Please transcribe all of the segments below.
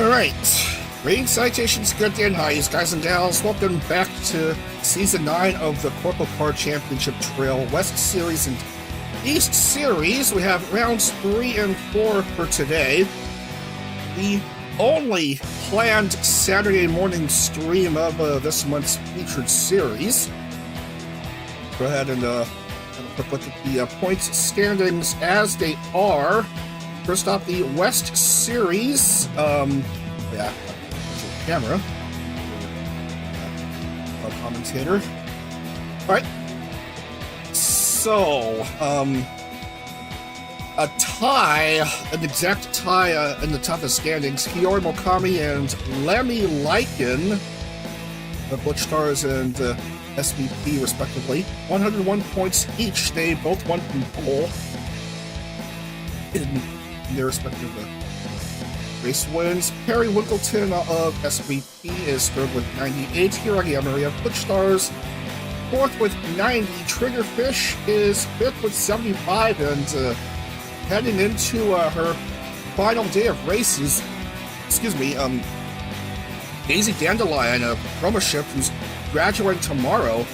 Alright, rating citations, good day and highs, guys and gals. Welcome back to Season 9 of the CorpoCar Championship Trail West Series and East Series. We have rounds 3 and 4 for today. The only planned Saturday morning stream of this month's featured series. Go ahead and have a quick look at the points standings as they are. First off, the West Series. Camera. Commentator. Alright. So, a tie, an exact tie in the toughest standings. Hiyori Mokami and Lemmy Lycan, the Butch Stars and SVP, respectively. 101 points each. They both won from pole in their respective race wins. Perry Winkleton of SVP is third with 98. Hiragi Amari of Butch Stars, fourth with 90. Triggerfish is fifth with 75, and heading into her final day of races, Daisy Dandelion, a promo ship who's graduating tomorrow,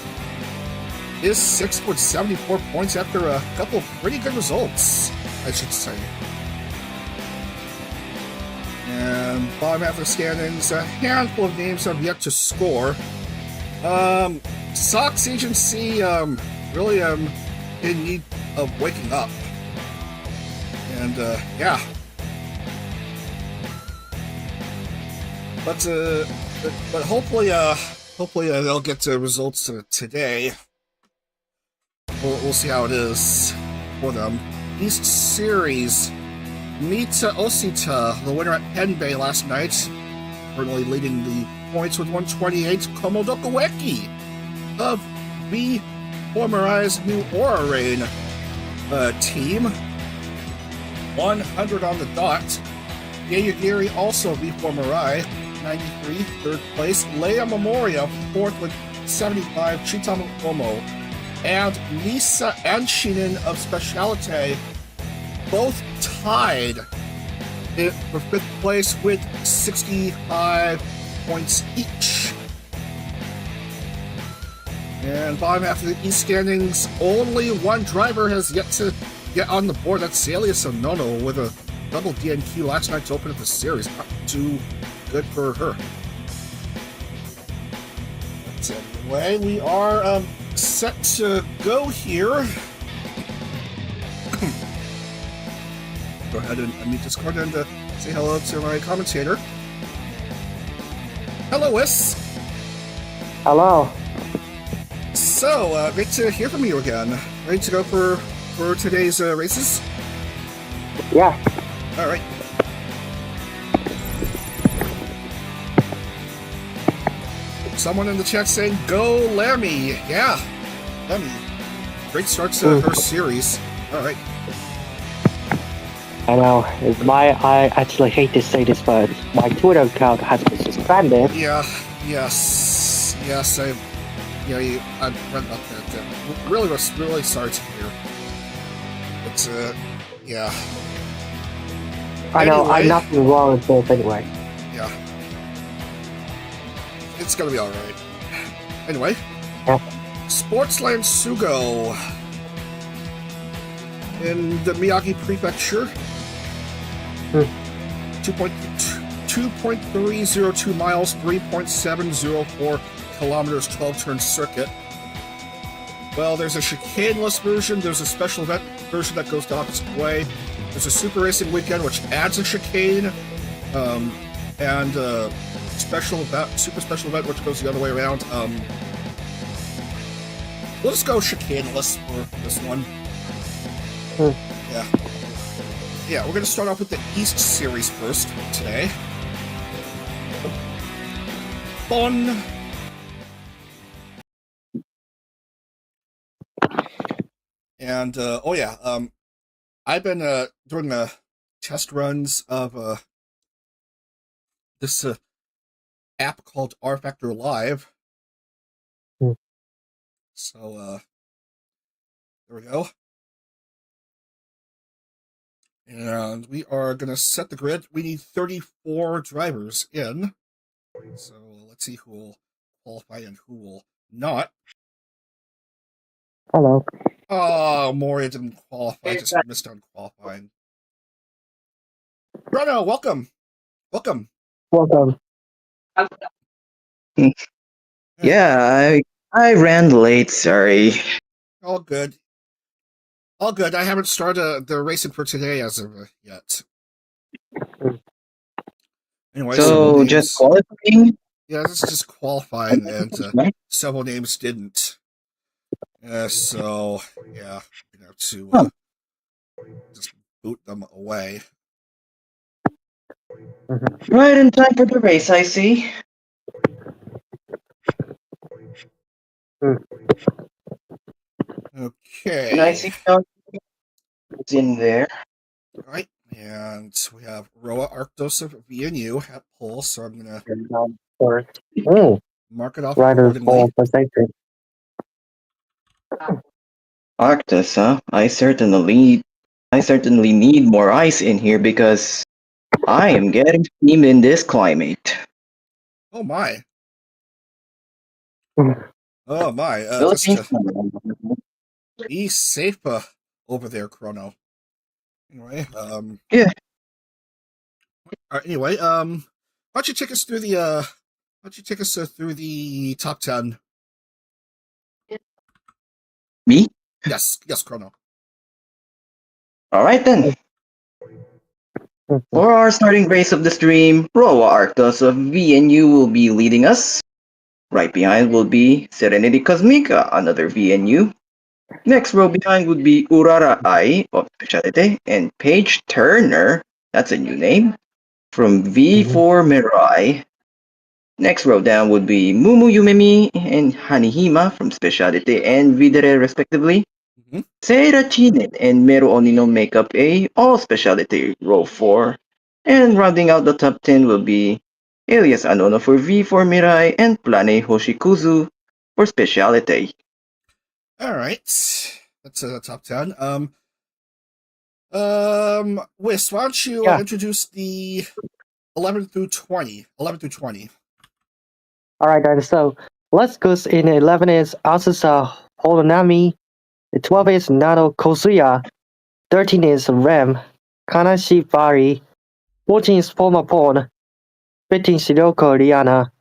is sixth with 74 points after a couple of pretty good results, I should say. And bottom half of the standings, a handful of names have yet to score. Sox Agency really in need of waking up. And yeah. But hopefully they'll get to results today. We'll see how it is for them. East Series. Mita Osita, the winner at Penn Bay last night, currently leading the points with 128. Komodoku Eki of V Formerize New Aura team, 100 on the dot. Yayagiri, also V Formerai, 93, third place. Leia Memoria, fourth with 75. Chitama Omo and Nisa Anshinen of Specialite, both tied for fifth place with 65 points each. And bottom half of the East standings, only one driver has yet to get on the board. That's Celia Sonono with a double DNQ last night to open up the series. Not too good for her. But anyway, we are set to go here. Go ahead and unmute Discord and say hello to my commentator. Hello, Wis. Hello. So, great to hear from you again. Ready to go for today's races? Yeah. All right. Someone in the chat saying, "Go Lemmy." Yeah, Lemmy. Great start to her series. All right. I know. I actually hate to say this, but my Twitter account has been suspended. Yeah. Yes. I've read about that. Really sorry to hear. But yeah. I know. Anyway, I'm nothing wrong with this anyway. Yeah. It's gonna be all right. Anyway. Yeah. Sportsland Sugo in the Miyagi Prefecture. 2.302 miles, 3.704 kilometers, 12-turn circuit. Well, there's a chicaneless version, there's a special event version that goes the opposite way, there's a super racing weekend which adds a chicane, and super special event which goes the other way around. We'll just go chicaneless for this one. Yeah, we're going to start off with the East Series first today. Fun. And, I've been doing test runs of this app called rFactor Live. So, there we go. And we are going to set the grid. We need 34 drivers in. So let's see who will qualify and who will not. Hello. Oh, Moria didn't qualify. Just missed on qualifying. Bruno, welcome. Welcome. Yeah, I ran late, sorry. All good. All good. I haven't started the racing for today as of yet. Anyway, So just qualifying? Yeah, this is just qualifying, and several names didn't. So, yeah, you have to just boot them away. Right in time for the race, I see. Okay. And I see it's in there. All right, and we have Roa Arctos of VNU at pole, so I'm going to mark it off accordingly. Arctus, huh? I certainly need more ice in here because I am getting steam in this climate. Oh my. Oh my. Be safe over there, Chrono. Anyway, yeah. Anyway, why don't you take us through the through the top 10? Me? Yes, Chrono. All right then. For our starting race of the stream, Roa Arctos of VNU will be leading us. Right behind will be Serenity Cosmica, another VNU. Next row behind would be Urara Ai of Specialite and Paige Turner, that's a new name, from V4 Mirai. Next row down would be Mumu Yumemi and Hanihima from Specialite and Videre respectively. Seira Chinen and Meru Onino make up a all Specialite row 4. And rounding out the top 10 will be Elias Anono for V4 Mirai and Plane Hoshikuzu for Specialite. All right, that's the top 10. Whis, why don't you introduce the 11 through 20? 11 through 20. All right, guys. So let's go. In 11 is Asusa Holonami. 12 is Nano Kosuya. 13 is Rem Kanashibari. 14 is Former Pawn. 15 Shiroko Liana.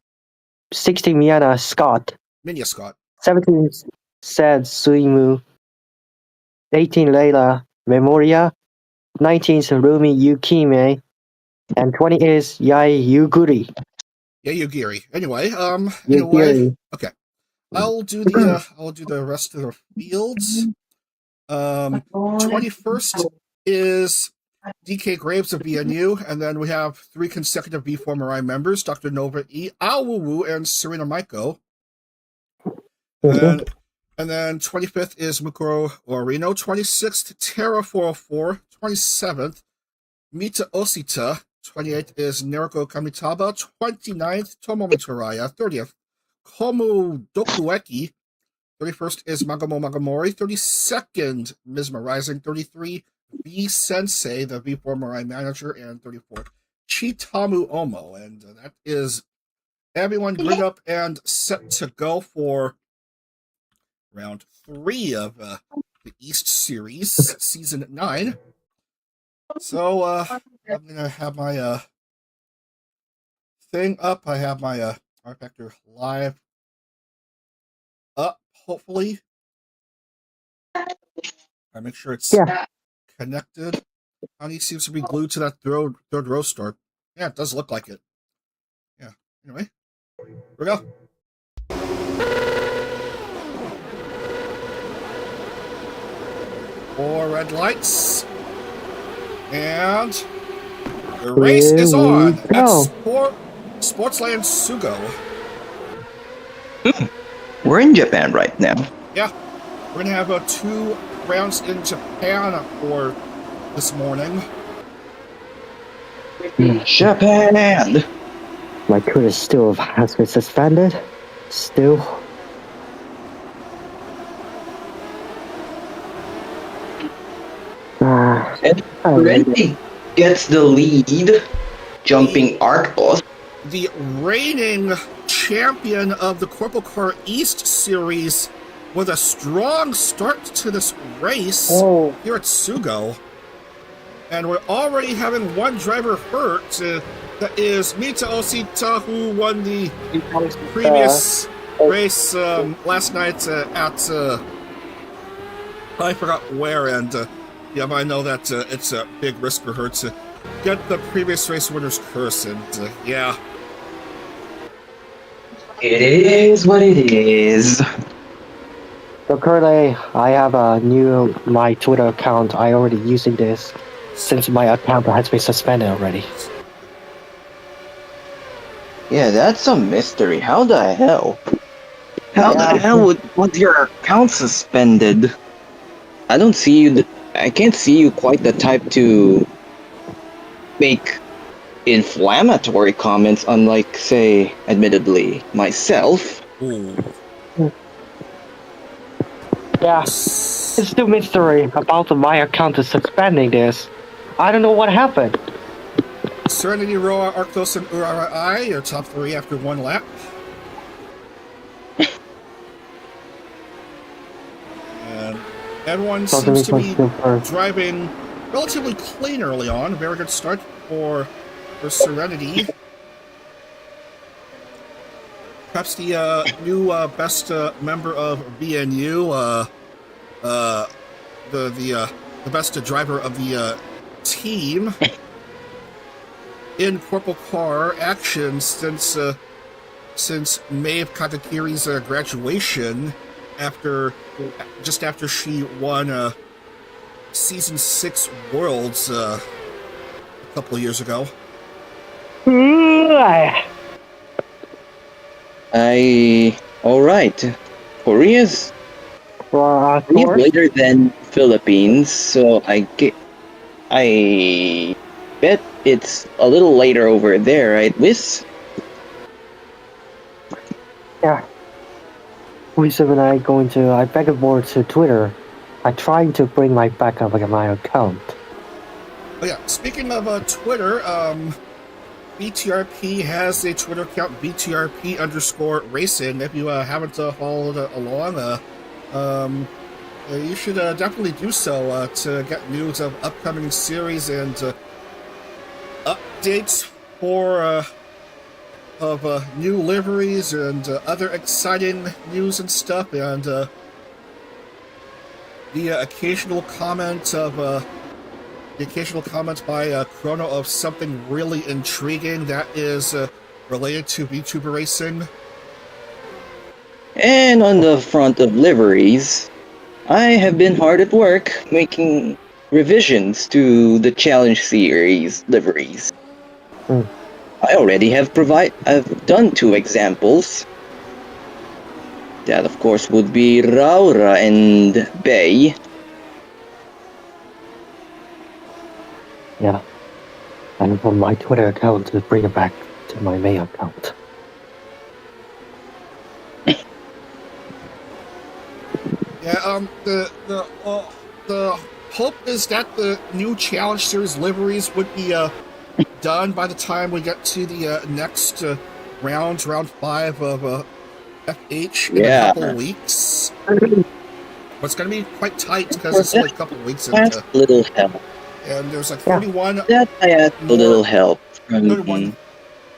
16 Miana Scott. Minya Scott. 17 Sad Suimu. 18 Leila Memoria. 19 is Rumi Yukime. And 20 is Yai Yuguri. Yugiri. Anyway, Yugiri. Okay. I'll do the rest of the fields. 21st is DK Graves of VNU, and then we have 3 consecutive V4 Mirai members, Dr. Nova E, Awuwu, and Serena Maiko. And then 25th is Mukuro Orino, 26th, Terra 404, 27th, Mita Osita, 28th is Naruko Kamitaba, 29th, Tomomi Toraya, 30th, Komu Dokueki, 31st is Magamo Magamori, 32nd, Mesmerizing, 33, V Sensei, the V4 Mirai manager, and 34th, Chitamu Omo. And that is everyone grid up and set to go for round 3 of the East Series, Season 9. So, I'm going to have my thing up. I have my rFactor live up, hopefully. I make sure it's connected. Honey seems to be glued to that third row start. Yeah, it does look like it. Yeah, anyway, here we go. 4 red lights. And the race is on at Sportsland Sugo. We're in Japan right now. Yeah, we're going to have 2 rounds in Japan for this morning. Japan! My Twitter still has been suspended. Still. And Oh, Randy gets the lead, jumping Arctos. The reigning champion of the CorpoCar East Series with a strong start to this race here at Sugo. And we're already having one driver hurt. That is Mita Osita, who won the previous race last night at I forgot where, and yeah, but I know that it's a big risk for her to get the previous race winner's curse, and yeah. It is what it is. So currently, I have my Twitter account. I already using this since my account has been suspended already. Yeah, that's a mystery. How the hell? How the hell was your account suspended? I don't see you. I can't see you quite the type to make inflammatory comments, unlike, say, admittedly, myself. Ooh. Yeah, it's still mystery about my account suspending this. I don't know what happened. Serenity, Roa, Arctos, and Urarai are top 3 after 1 lap. And everyone seems to be driving relatively clean early on. Very good start for Serenity. Perhaps the new best member of VNU, the best driver of the team in CorpoCar action since Maeve Katakiri's graduation, just after she won Season 6 Worlds a couple of years ago. Alright. Korea's later than Philippines, so I bet it's a little later over there, right, Wiz? Yeah. Wiz and I back and forth to Twitter. I trying to bring my backup of my account. Oh yeah, speaking of Twitter, BTRP has a Twitter account, BTRP_racing. If you haven't followed along, you should definitely do so to get news of upcoming series and updates for of new liveries and other exciting news and stuff, and the occasional comment by Chrono of something really intriguing that is related to VTuber racing. And on the front of liveries, I have been hard at work making revisions to the Challenge Series liveries. I already have I've done 2 examples. That, of course, would be Raura and Bay. Yeah. And from my Twitter account to bring it back to my main account. Yeah, the hope is that the new Challenge Series liveries would be done by the time we get to the next round 5 of FH in a couple of weeks. But it's going to be quite tight because it's only a couple of weeks. That's a little help. And there's like 31. That I asked a little help from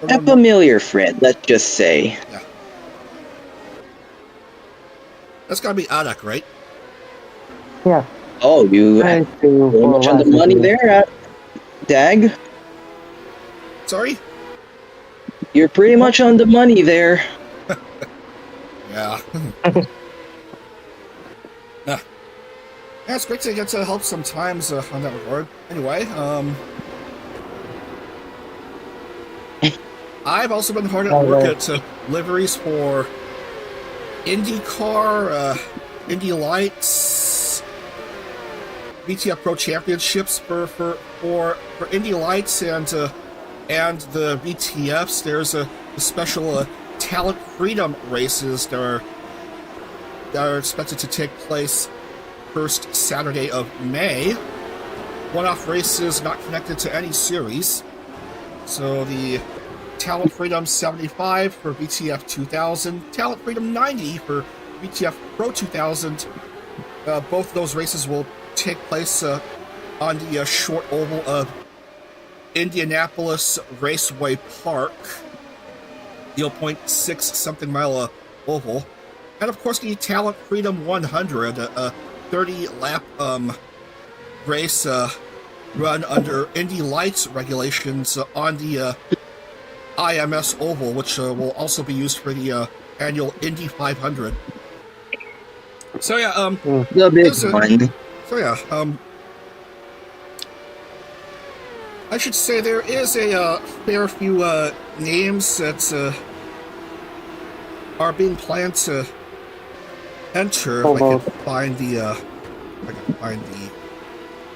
a familiar friend, let's just say. Yeah. That's got to be Adak, right? Yeah. Oh, you pretty much on the money there, Dag? Sorry? You're pretty much on the money there. Yeah. Yeah, it's great to get to help sometimes on that regard. Anyway, I've also been hard at work at liveries for IndieCar, Indy Lights, VTF Pro Championships for Indy Lights and the VTFs. There's a special Talent Freedom races that are expected to take place first Saturday of May. one-off races not connected to any series. So the Talent Freedom 75 for VTF 2000, Talent Freedom 90 for VTF Pro 2000. Both of those races will take place on the short oval of Indianapolis Raceway Park, the 0.6 something mile oval. And of course the Talent Freedom 100, a 30 lap race run under Indy Lights regulations on the IMS oval, which will also be used for the annual Indy 500. So yeah, the big one. So yeah, I should say there is a fair few names that are being planned to enter. If I can find the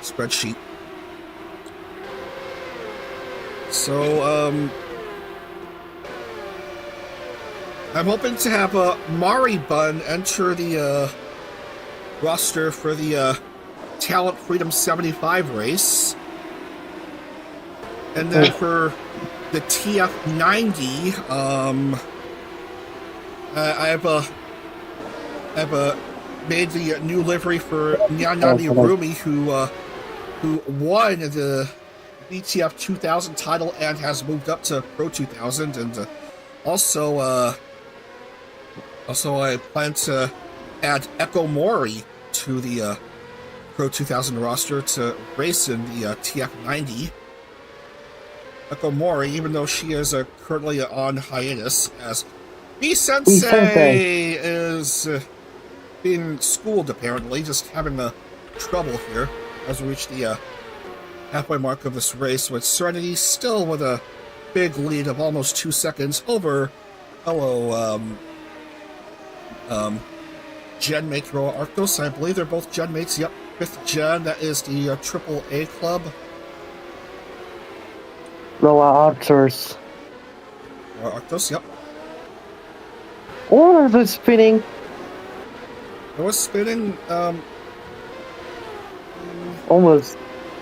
spreadsheet. So I'm hoping to have Mari Bun enter the roster for the Talent Freedom 75 race. And then for the TF90, I've made the new livery for Nyanami Rumi, who won the VTF 2000 title and has moved up to Pro 2000, and also I plan to add Echo Mori to the Pro 2000 roster to race in the TF90. Echo Mori, even though she is currently on hiatus, as B-Sensei is being schooled, apparently, just having trouble here as we reach the halfway mark of this race, with Serenity still with a big lead of almost 2 seconds over Gen Mate Roa Arctos. I believe they're both Gen Mates. Yep, 5th Gen. That is the AAA club. Roa Arctos. Roa Arctos, yep. Or the spinning. It was spinning. Almost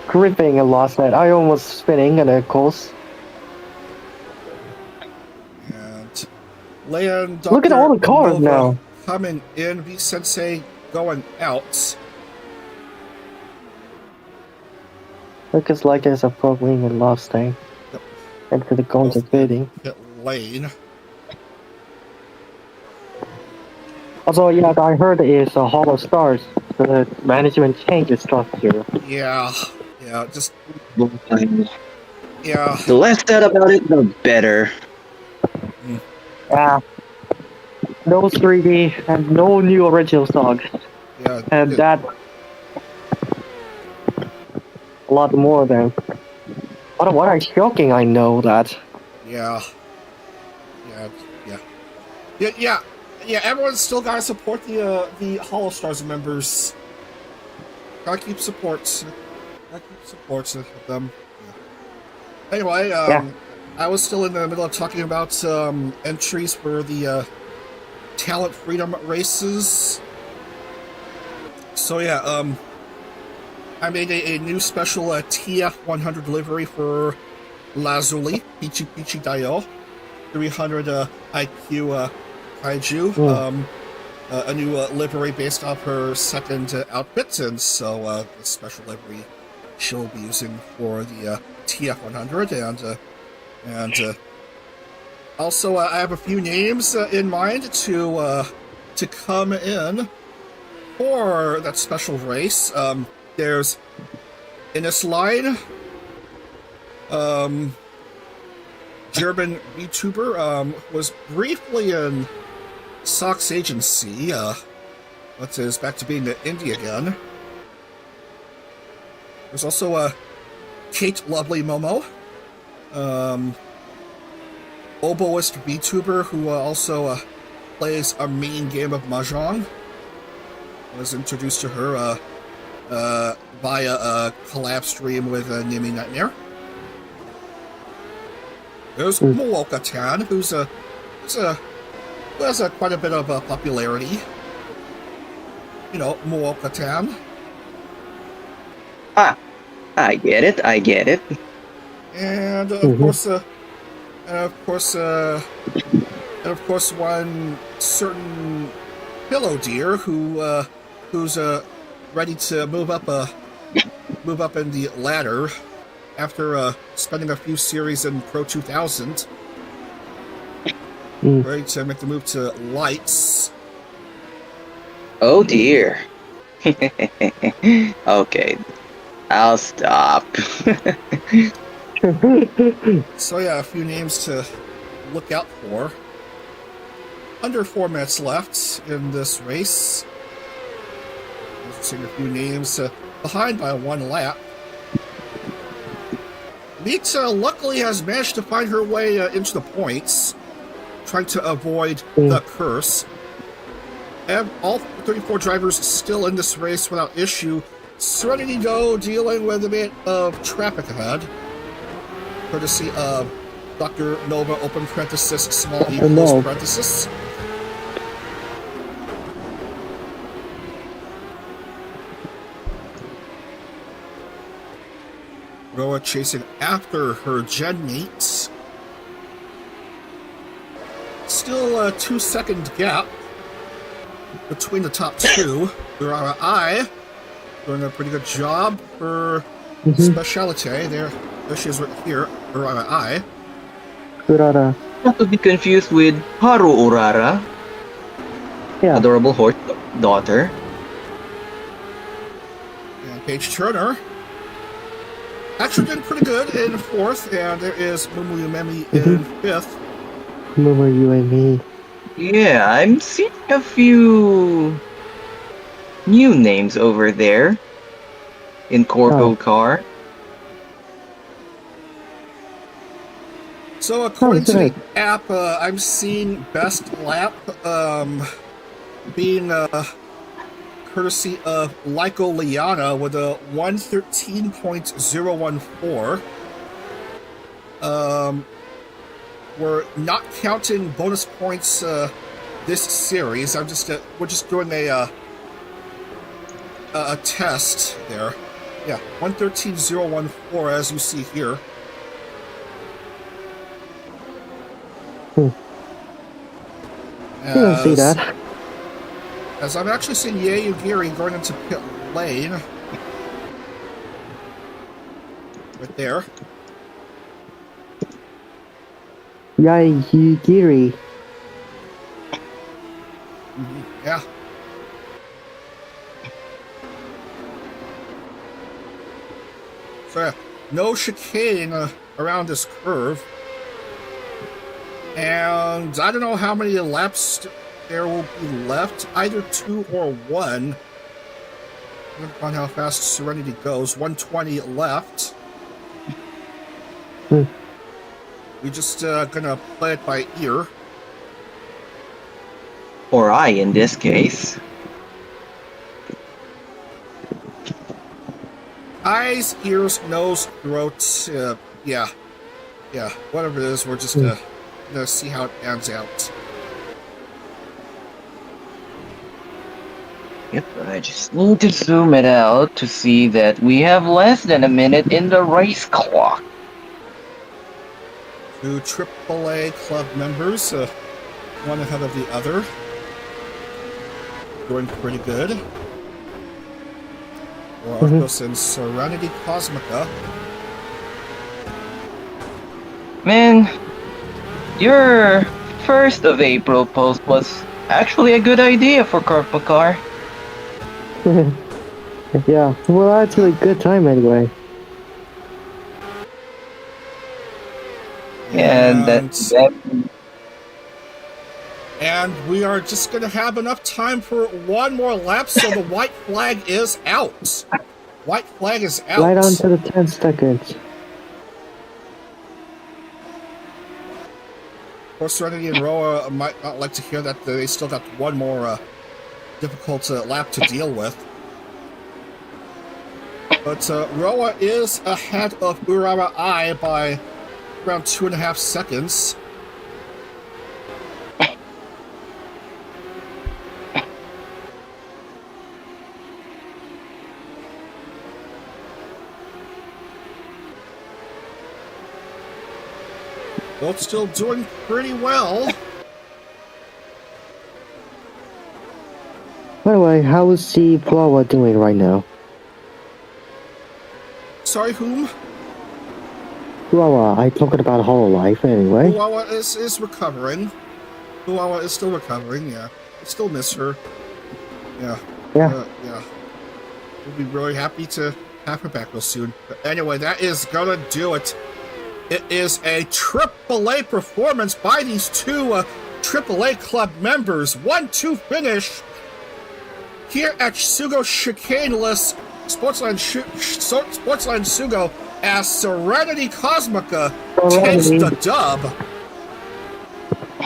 gripping a last night. I almost spinning in a course. And Leon, look at all the cars now. Coming in, V-Sensei going out. Looks like it's a problem in last time. Yep. Into the guns of bidding. Pit lane. Also, yeah, I heard it's a Hollow Stars. The management changes structure. Yeah, just... Yeah. The less said about it, the better. Yeah. No 3D and no new original song. Yeah. And that... a lot more than... What are shocking, I know that. Yeah, everyone's still gotta support the Hollow Stars members. Gotta keep supports of them. Yeah. Anyway, I was still in the middle of talking about entries for the Talent Freedom races. So yeah, I made a new special TF100 livery for Lazuli, Pichi Pichi Daio, 300 IQ Kaiju, a new livery based off her second outfit, and so the special livery she'll be using for the TF100, and also I have a few names in mind to come in for that special race. There's in this line, German VTuber, was briefly in Sox Agency, but is back to being in Indy again. There's also Kate Lovely Momo, oboist VTuber who also plays a main game of Mahjong. I was introduced to her via a collab stream with Nimi Nightmare. There's Mooka-tan, who has quite a bit of popularity. You know, Mooka-tan. I get it. I get it. And of Mhm. course, and of course, one certain pillow deer who's ready to move up in the ladder after spending a few series in Pro 2000, Mm. ready to make the move to lights. Oh dear. Okay, I'll stop. So yeah, a few names to look out for. Under 4 minutes left in this race. Seeing a few names behind by 1 lap. Mita luckily has managed to find her way into the points, trying to avoid the curse. And all 34 drivers still in this race without issue. Serenity, though, dealing with a bit of traffic ahead, courtesy of Dr. Nova, open parenthesis, small e, close parenthesis. Roa chasing after her gen mates. Still a 2-second gap between the top two. Urara I doing a pretty good job. Her speciality, there she is right here. Urara I. Urara. Not to be confused with Haru Urara, Yeah. adorable horse daughter. And Paige Turner actually did pretty good in 4th, and there is Mumu Yumemi in 5th. Remember you and me. Yeah, I'm seeing a few new names over there in CorpoCar. So according to the app, I'm seeing best lap being courtesy of Lyco Liana with a 113.014. We're not counting bonus points this series. We're just doing a test there. Yeah, 113.014 as you see here. You don't see that. As I'm actually seeing Yayu Giri going into pit lane. Right there. Giri. Yeah. So yeah, no chicane around this curve. And I don't know how many laps there will be left, either 2 or 1. Depending on how fast Serenity goes. 120 left. We're just gonna play it by ear. Or I, in this case. Eyes, ears, nose, throat. Yeah, whatever it is, we're just gonna see how it pans out. Yep, I just need to zoom it out to see that we have less than a minute in the race clock. 2 AAA club members, one ahead of the other. Doing pretty good. Arcos and Serenity Cosmica. Man, your 1st of April post was actually a good idea for CorpoCar. Yeah, well, actually, good time anyway. And we are just going to have enough time for 1 more lap, so the white flag is out. White flag is out. Right on to the 10 seconds. Of course, Serenity and Roa might not like to hear that they still got 1 more difficult lap to deal with. But Roa is ahead of Urara I by around 2.5 seconds. Both still doing pretty well. By the way, how is the Flower doing right now? Sorry, whom? Flower, I talking about Hololive anyway. Uawa is recovering. Uawa is still recovering, yeah. I still miss her. Yeah. Yeah. Yeah. We'll be really happy to have her back real soon. But anyway, that is gonna do it. It is a AAA performance by these two AAA club members. 1-2 finish here at Sugo Chicaneless Sportsland Sugo as Serenity Cosmica takes the dub.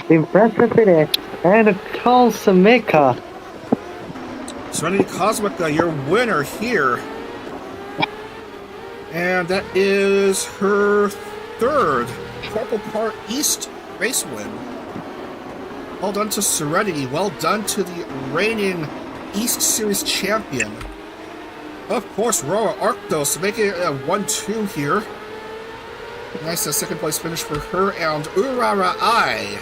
Impressive finish and Cosmica. Serenity Cosmica, your winner here. And that is her third CorpoCar East race win. Well done to Serenity. Well done to the reigning East Series champion. Of course, Roa Arctos making it a 1-2 here. Nice second place finish for her, and Urara I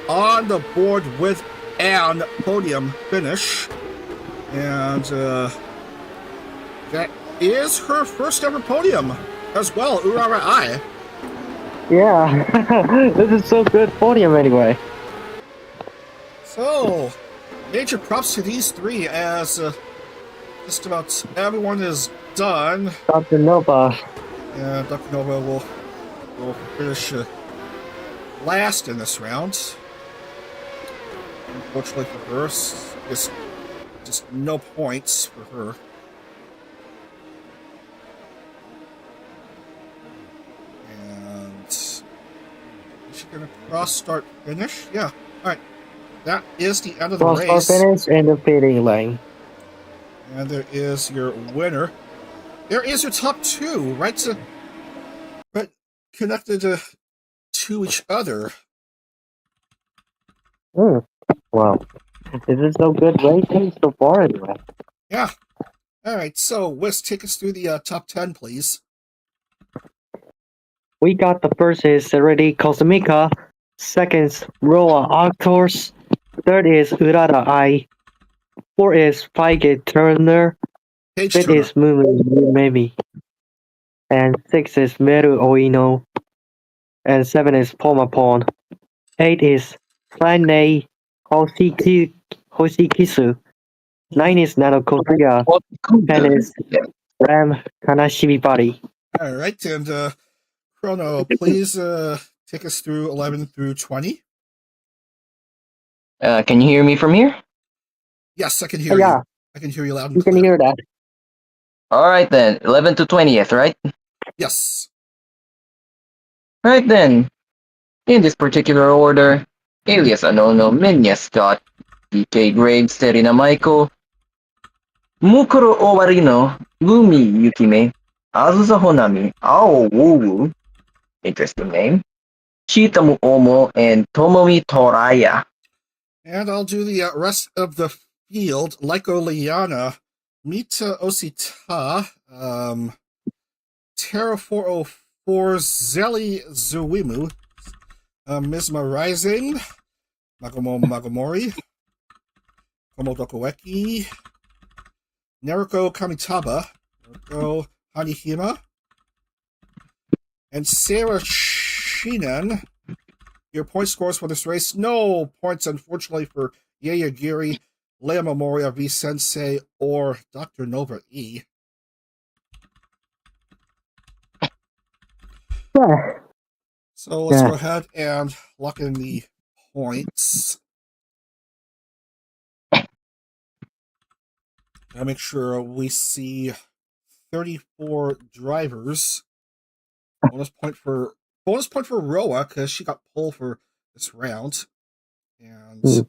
on the board with an podium finish. And that is her first ever podium as well, Urara I. Yeah, this is so good podium anyway. So, major props to these three as just about everyone is done. Dr. Nova. Yeah, Dr. Nova will finish last in this round. Unfortunately for her, just no points for her. And is she gonna cross start finish? Yeah. Alright. That is the end of the race. Cross finish in the fitting lane. And there is your winner. There is your top two, right? But connected to each other. Wow. This is so good racing so far anyway. Yeah. Alright, so Wiz, take us through the top 10, please. We got the first is Serenity Cosmica, second is Roa Arctos, third is Urara I, fourth is Feige Turner, Page fifth Turner. is Mimi, and sixth is Meru Oino, and seven is Pomapon, eight is Planei Hoshikisu, nine is Nano Korea, 10 is Ram Kanashibari. Alright, and Chrono, please take us through 11 through 20. Can you hear me from here? Yes, I can hear Yeah, you. I can hear you loud and you clear. can hear that. Alright then, 11 to 20th, right? Yes. Right then, in this particular order, Alias Anono, Minya Scott, DK Graves, Serena Michael, Mukuro Owarino, Gumi Yukime, Azusa Honami, Ao Wuwu, interesting name, Shitamu Omo, and Tomomi Toraya. And I'll do the rest of the field. Laiko Liana, Mita Osita, Terra 404, Zeli Zuimu, Mizma Rising, Magomo Magomori, Komodo Koeki, Naruko Kamitaba, Naruko Hanihima, and Sarah Shinan. Your point scores for this race: no points, unfortunately, for Yayagiri, Leia Memoria, V Sensei, or Dr. Nova E. Yeah. So let's go ahead and lock in the points. Gotta make sure we see 34 drivers. Bonus point for Roa because she got pole for this round. And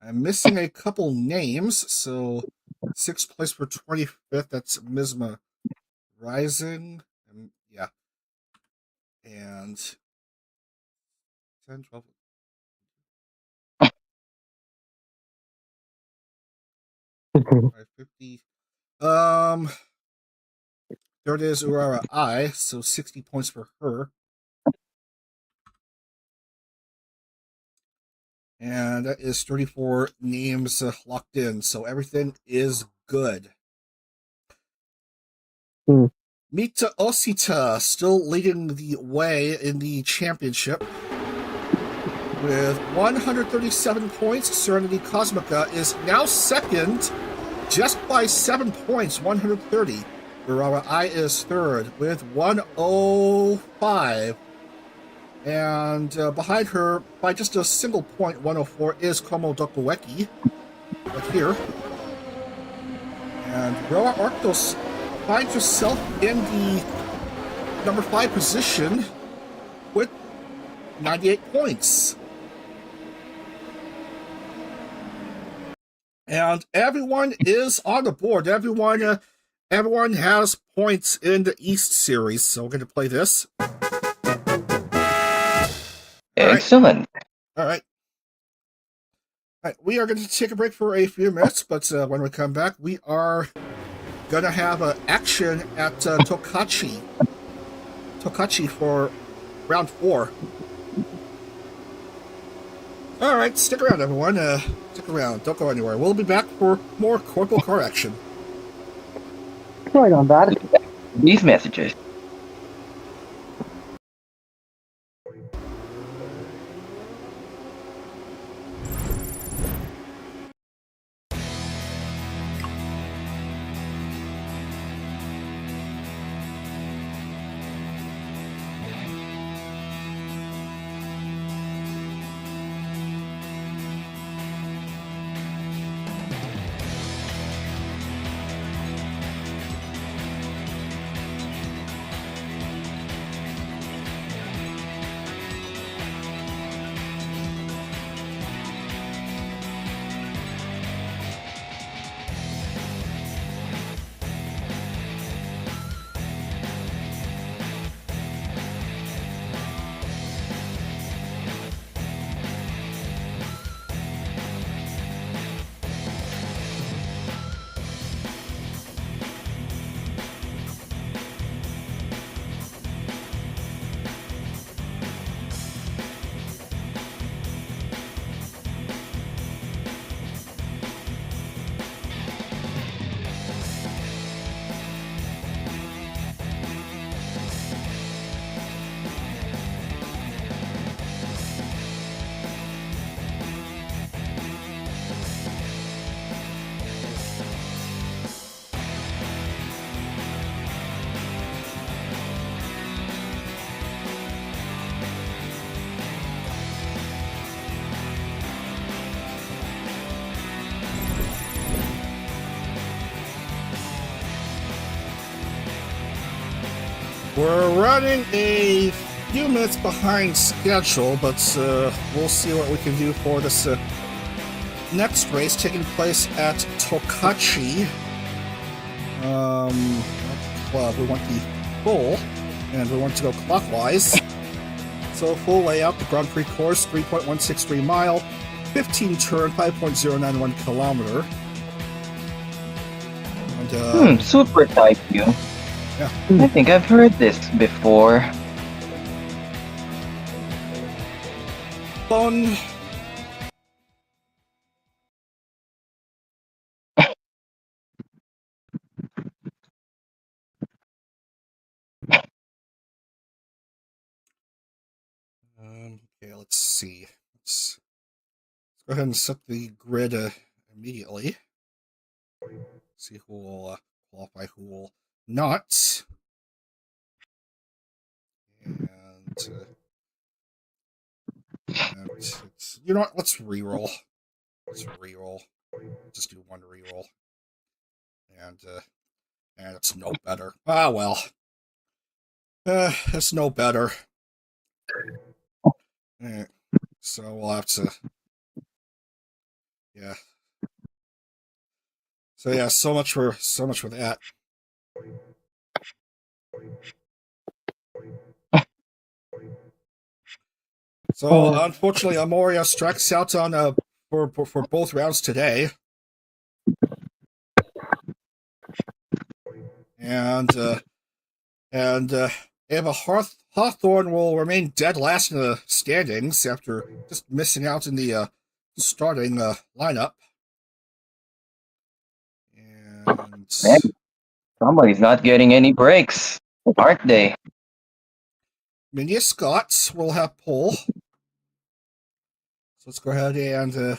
I'm missing a couple names, so 6th place for 25th, that's Mizma Rising. Yeah. And 10, 12. 550. Third is Urara I, so 60 points for her. And that is 34 names locked in, so everything is good. Mita Osita still leading the way in the championship. With 137 points, Serenity Cosmica is now second, just by 7 points, 130. Urawa I is third with 105. And behind her, by just a single point, 104, is Komo Dokueki, right here. And Roa Arctos finds herself in the number 5 position with 98 points. And everyone is on the board. Everyone has points in the East Series, so we're going to play this. Excellent. All right. We are going to take a break for a few minutes, but when we come back, we are going to have action at Tokachi for round 4. All right, stick around, everyone. Stick around. Don't go anywhere. We'll be back for more CorpoCar action. Right on that. These messages. We're running a few minutes behind schedule, but we'll see what we can do for this next race taking place at Tokachi. Club. We want the full, and we want to go clockwise. So full layout, the Grand Prix course, 3.163 mile, 15 turn, 5.091 kilometer. And, super type view. Yeah. I think I've heard this before. Fun. Okay, let's see. Let's go ahead and set the grid immediately. See who will qualify, who will not. And it's, you know what? Let's reroll. Let's reroll. Just do one reroll. And it's no better. Ah, well. It's no better. So we'll have to. Yeah. So yeah, so much for that. So unfortunately, Amoria strikes out on for both rounds today, and Ava Hawthorne will remain dead last in the standings after just missing out in the starting lineup. And Man, somebody's not getting any breaks, aren't they? Minya Scott will have pole. So let's go ahead and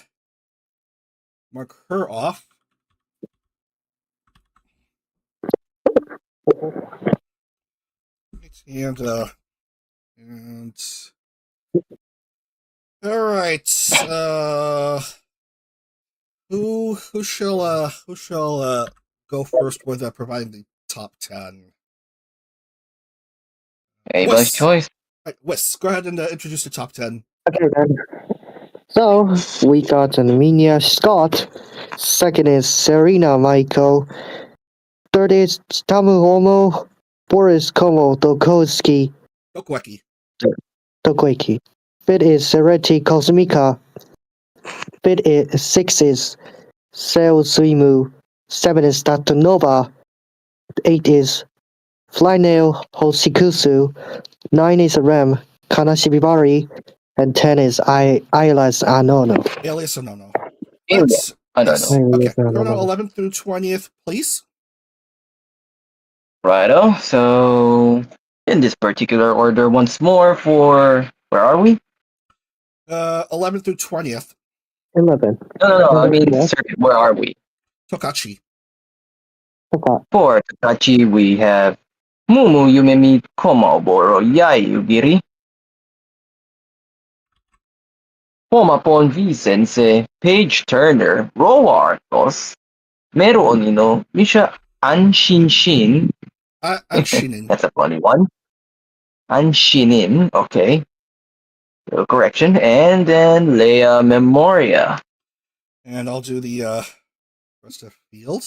mark her off. And all right. Who shall go first with providing the top 10? Anybody's choice. Right, Wes, go ahead and introduce the top 10. Okay then. So we got Minya Scott. Second is Serena Michael. Third is Tamu Homo. Boris Como Dokoski. Dokoeki. Fifth is Sereti Kosmika. Sixth is Seo Suimu. 7 is Datanova. 8 is Flynail Hoshikusu. 9 is Rem Kanashibibari. And 10 is Ailas Anono. Alias Anono. Yes. Okay, Chrono 11th through 20th, please. Righto. So, in this particular order, once more for where are we? 11th through 20th. 11. No. I mean, circuit. Where are we? Tokachi. Okay. For Tokachi, we have Mumu Yumemi Komoboro Yayugiri. Pomapon V Sensei, Page Turner, Roartos, Meru Onino, Misha Anshinshin. Anshinin. That's a funny one. Anshinin, okay. Correction. And then Leia Memoria. And I'll do the rest of the field.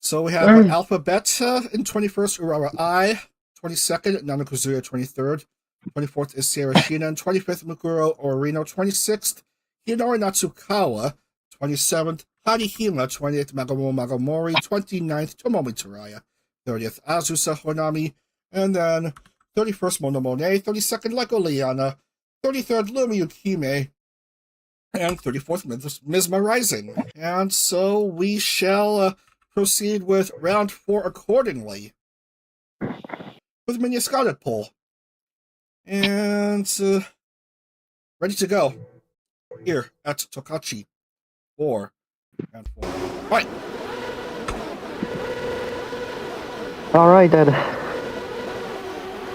So we have Alphabet in 21st, Urawa I. 22nd, Nanakuzuya 23rd. 24th is Sarashina. And 25th, Mukuro Orino. 26th, Hinori Natsukawa. 27th, Harihima. 28th, Magamori. 29th, Tomomi Teraya. 30th, Azusa Honami. And then 31st, Monomone. 32nd, Leko Liana. 33rd, Lumi Yukime. And 34th, Mizma Rising. And so we shall proceed with round 4 accordingly. With Minya Scott at pole. And ready to go. Here at Tokachi. 4 and 4. Right. Alright then.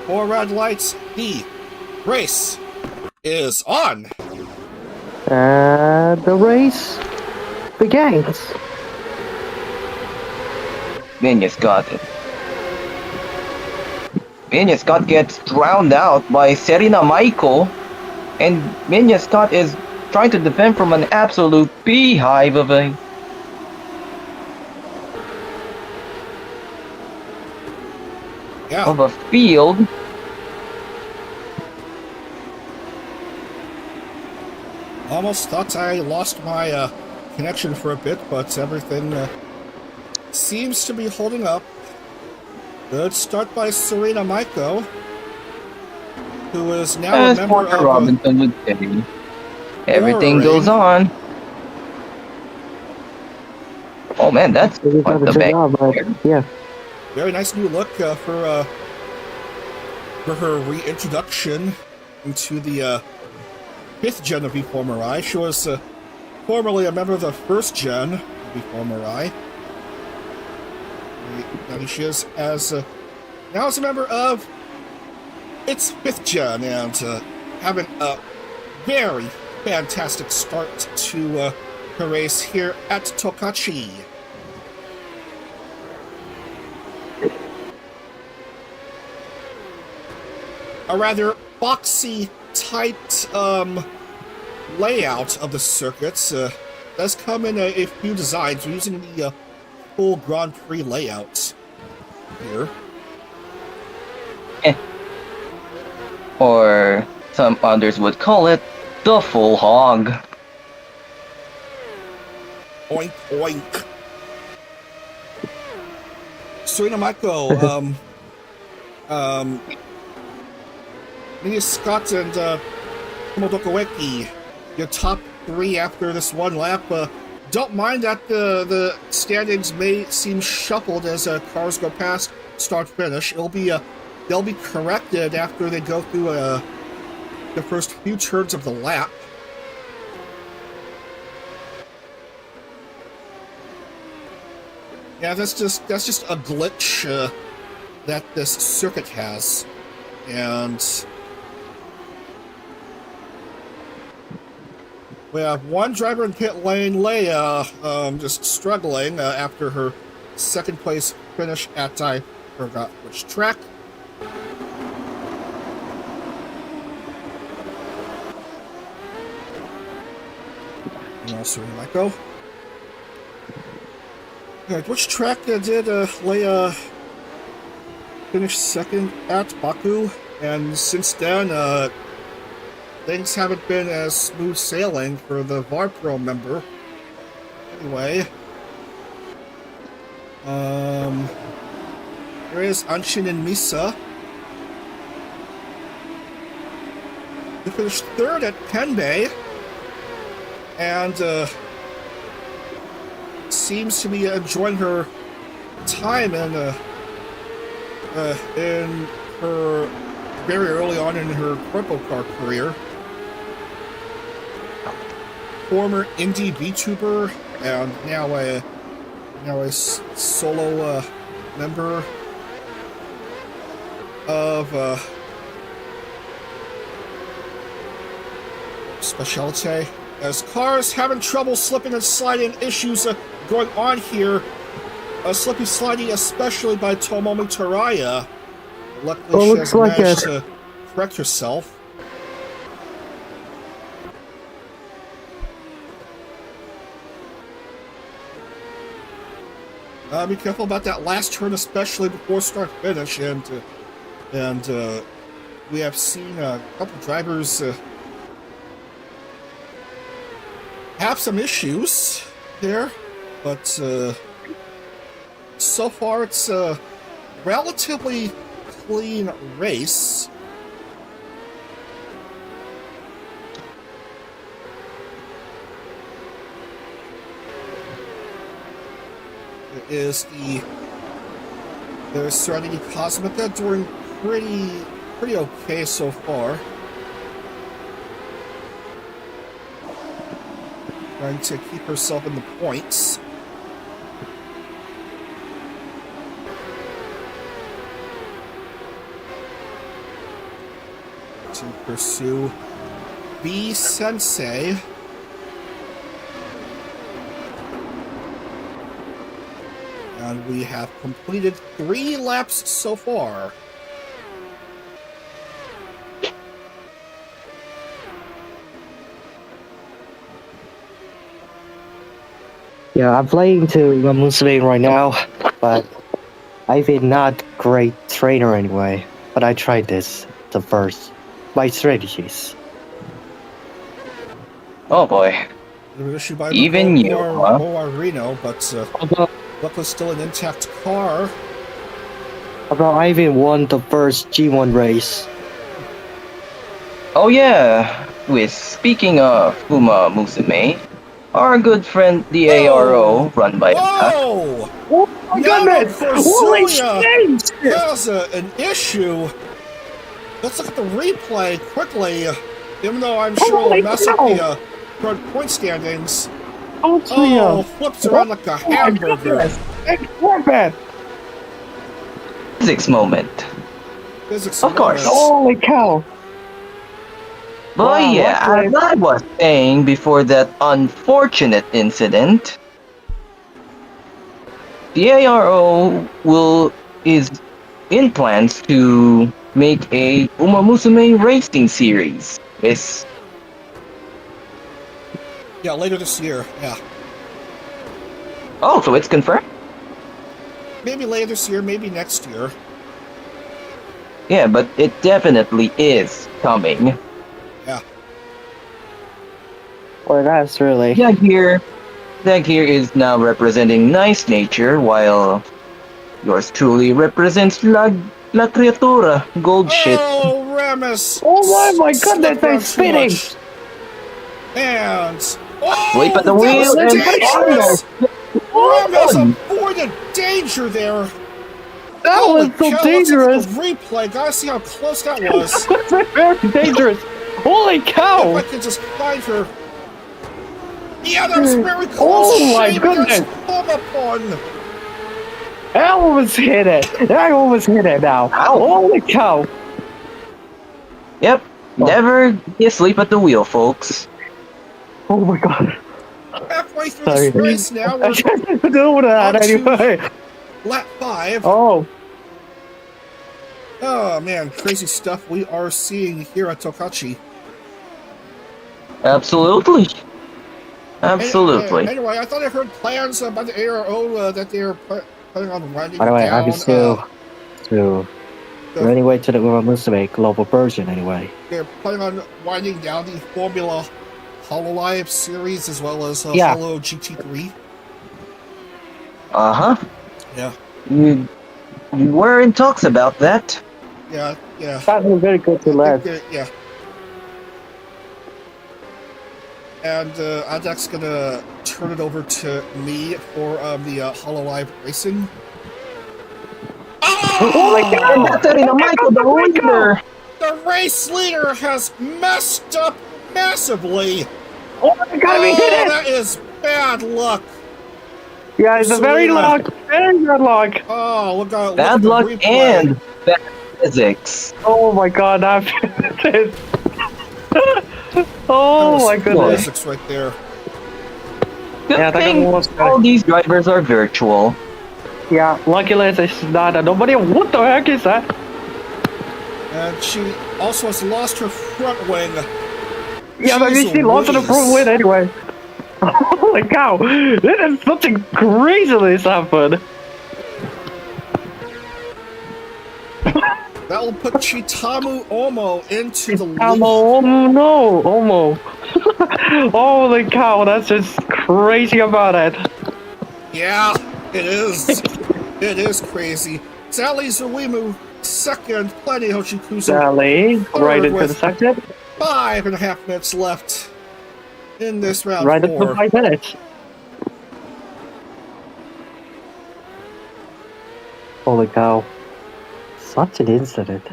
4 red lights. The race is on. And the race begins. Minya Scott. Minya Scott gets drowned out by Serena Michael, and Minya Scott is trying to defend from an absolute beehive of a field. Almost thought I lost my connection for a bit, but everything seems to be holding up. Good start by Serena Maiko, who is now a member of Robinson would say. Everything goes on. Oh man, that's quite the back. Yeah. Very nice new look for her reintroduction into the 5th gen of V4 Mirai. She was formerly a member of the 1st gen of V4 Mirai. Now she is now as a member of its 5th gen and having a very fantastic start to her race here at Tokachi. A rather boxy, tight layout of the circuits does come in a few designs. We're using the full Grand Prix layout here. Or some others would call it the full hog. Oink, oink. Serena Michael, Minya Scott and Tomodoko Eki your top 3 after this one lap. Don't mind that the standings may seem shuffled as cars go past start finish. They'll be corrected after they go through the first few turns of the lap. Yeah, that's just a glitch that this circuit has, and we have one driver in pit lane, Leia, just struggling after her second place finish at I forgot which track. And also Michael. Alright, which track did Leia finish second at? Baku? And since then, things haven't been as smooth sailing for the VarPro member. Anyway, there is Anshin and Misa. They finished third at Penbay, and seems to be enjoying her time in her very early on in her CorpoCar career. Former indie VTuber and now a solo member of Specialty. As cars having trouble slipping and sliding, issues going on here. Slippy sliding, especially by Tomomi Taraya. Luckily, she has managed to correct herself. Be careful about that last turn, especially before start finish, and we have seen a couple drivers have some issues there, but so far it's a relatively clean race. Is the Serenity Cosmica doing pretty okay so far. Trying to keep herself in the points. To pursue B Sensei. And we have completed 3 laps so far. Yeah, I'm playing to Musume right now, but I'm not great trainer anyway. But I tried this the first. My strategies. Oh boy. Even you, huh? Reno, but luckily still an intact car. Although I even won the first G1 race. Oh yeah, with speaking of Uma Musume, our good friend the ARO, run by Whoa! Oh my goodness! Holy shit! There's an issue. Let's look at the replay quickly, even though I'm sure it'll mess up the current point standings. Oh, flips around like a hamburger. Physics moment. Of course. Holy cow. But wow, yeah, as I was saying before that unfortunate incident, the ARO is in plans to make a Uma Musume racing series. Yeah, later this year, yeah. Oh, so it's confirmed? Maybe later this year, maybe next year. Yeah, but it definitely is coming. Yeah. Well, that's really... Zach here is now representing nice nature, while yours truly represents La Criatura, gold shit. Oh, Ramus! Oh my goodness, they're spinning! And Sleep at the that wheel was and dangerous. Ram has avoided danger there. That Holy was so cow, dangerous. Let's take a look at the replay. Gotta see how close that was. That's very dangerous. Holy If cow! I could just find her. Yeah, that was very close. Oh my Shame goodness. against come upon. I almost hit it. I almost hit it now. Ow. Holy cow! Yep. Never be asleep at the wheel, folks. Oh my god. Halfway through Sorry. this race now, I we're didn't do that on to- anyway. lap 5. Oh, Oh man, crazy stuff we are seeing here at Tokachi. Absolutely. Absolutely. Anyway, I thought I heard plans by the ARO that they're planning on winding by the way, down. I'm still anyway to the Musume global version anyway. They're planning on winding down the Formula Hololive series as well as Yeah. Holo GT3. Uh-huh. Yeah, You were in talks about that. yeah. That was very good to learn. Yeah. And Adak's gonna turn it over to me for the Hololive racing. Oh my god! Michael, the leader. The race leader has messed up massively. Oh my god, we hit it! That is bad luck. Yeah, it's a very Serena. very good luck. Oh, look at Bad the luck replay. and bad physics. Oh my god, that oh my goodness. Physics right there. Good Yeah, that thing was all these drivers are virtual. Yeah, luckily it's not nobody. What the heck is that? And she also has lost her front wing. Yeah, but Jeez she lost the front Louise. win anyway. Holy cow! This is something crazy happened. That will put Chitamu Omo into the lead. Oh no, Omo. Holy cow, that's just crazy about it. Yeah, it is. It is crazy. Sally Zuimu second, Plenty Hoshikuzo Sally, right into the with second. 5.5 minutes left in this round Right into 4. 5 minutes. Holy cow. Such an incident.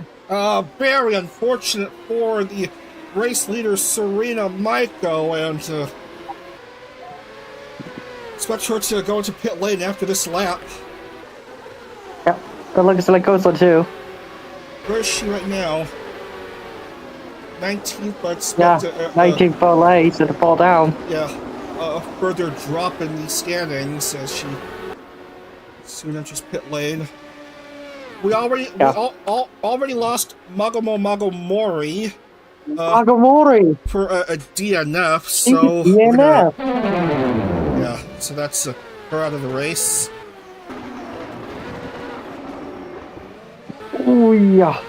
Very unfortunate for the race leader Serena Maiko, and expect her to go into pit lane after this lap. Yep, that looks like Koso too. Where is she right now? 19th, but Yeah, expect 19 for late to fall down. a further drop in the standings as she soon enters pit lane. We already already lost Mago Mori Agamori! for a DNF, so DNF! yeah, so that's her out of the race. Oh yeah.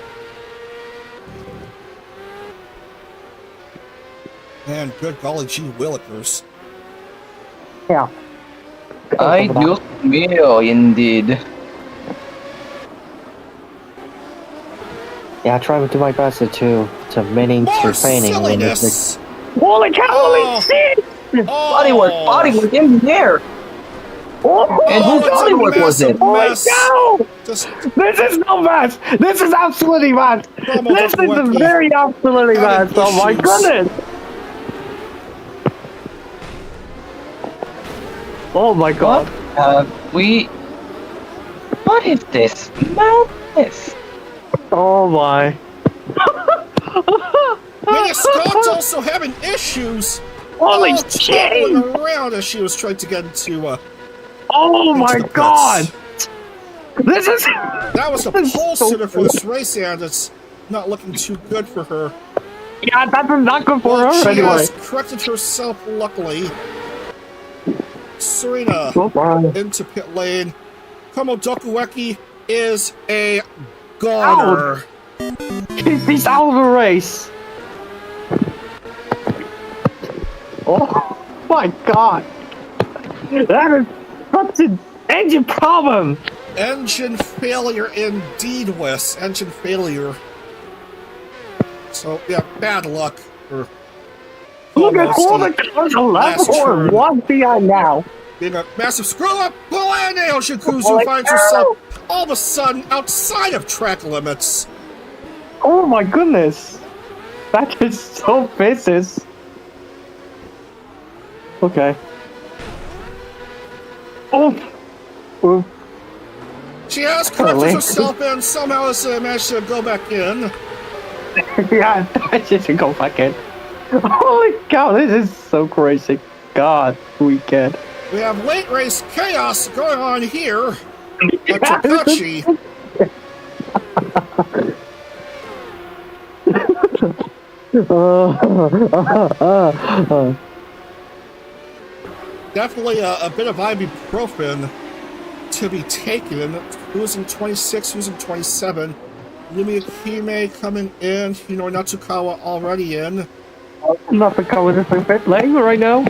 Man, good golly gee willikers. Yeah. Ay, Dios mío, indeed. Yeah, I try to do my best to manage More your training. silliness! Holy cow! Oh. Holy shit! Bodywork in the air. And whose it's a bodywork was it? massive Holy mess. cow! Just This is no mess! This is absolutely mess! Promo This is Tokueki very absolutely having mess! Oh my issues. goodness! Oh my god! What is this madness? Oh my! Mia Scott's also having issues. Holy all shit! tumbling around as she was trying to get into Oh into my the pits. god! This is That was a This is pole so sitter for this race, and it's not looking too good for her. yeah, that's not good for Well, her she anyway. has corrected herself, luckily. Serena Oh my! into pit lane. Komodokueki is a goner. He's out of the race. Oh my god! That is such an engine problem. Engine failure indeed, Wes. Engine failure. So, yeah, bad luck for Look at almost all the the cars on last level turn. 1 behind now. Being a massive screw-up, Milano Shikuzu Holy finds cow. herself all of a sudden outside of track limits. Oh my goodness. That is so vicious. Okay. Oh. Oof. She has corrected herself and somehow has managed to go back in. Yeah, I just go back in. Holy cow, this is so crazy. God, weekend. We have late race chaos going on here at Tokachi. Definitely a bit of ibuprofen to be taken. Who's in 26, who's in 27? Yumi Akime coming in. Natsukawa already in. I'm not going to fit lane right now.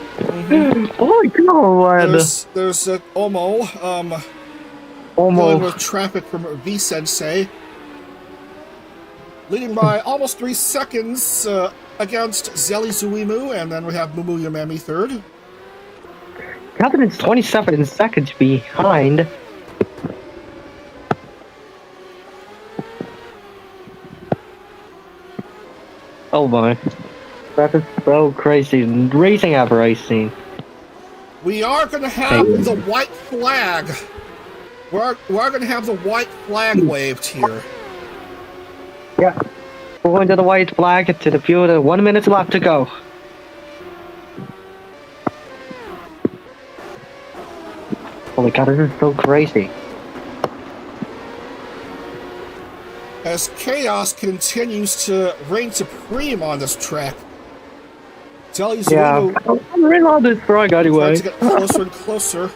Holy god. There's Omo. Dealing with traffic from V-Sensei. Leading by almost 3 seconds against Zelly Zuimu, and then we have Mumu Yamami third. Captain is 27 seconds behind. Oh my. That is so crazy. Racing after racing. We are going to have the white flag. We're going to have the white flag waved here. Yeah. We're going to the white flag to the field. 1 minute left to go. Holy cow, this is so crazy. As chaos continues to reign supreme on this track. Zelly Zuimu I'm really on this track anyway. trying to get closer and closer.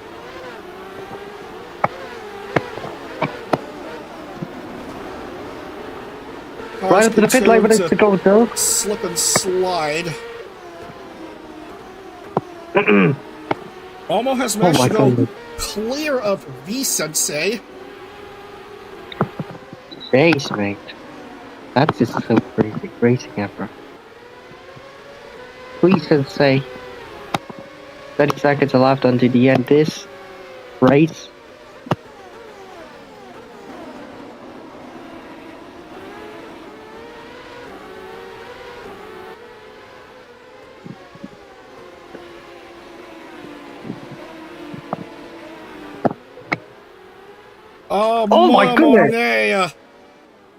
Right up to the pit lane, but it's to go though. Slip and slide. Omo has managed to go clear of V-Sensei. Race, mate. That's just so crazy. Racing ever. Please say 30 seconds left until the end of this race. Oh my goodness! Monet,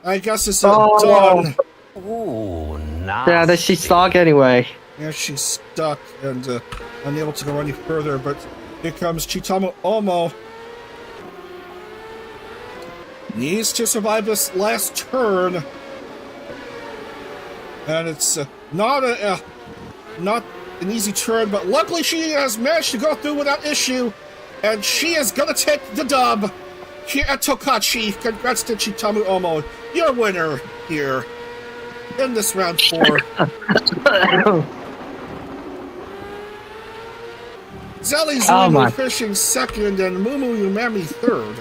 I guess it's done. Ooh, nice. Yeah, that she's stuck anyway. Yeah, she's stuck and unable to go any further, but here comes Chitomu Omo. Needs to survive this last turn. And it's not an easy turn, but luckily she has managed to go through without issue, and she is gonna take the dub here at Tokachi. Congrats to Chitomu Omo, your winner here in this round 4. Zelly Zuimu fishing second and Mumu Umami third.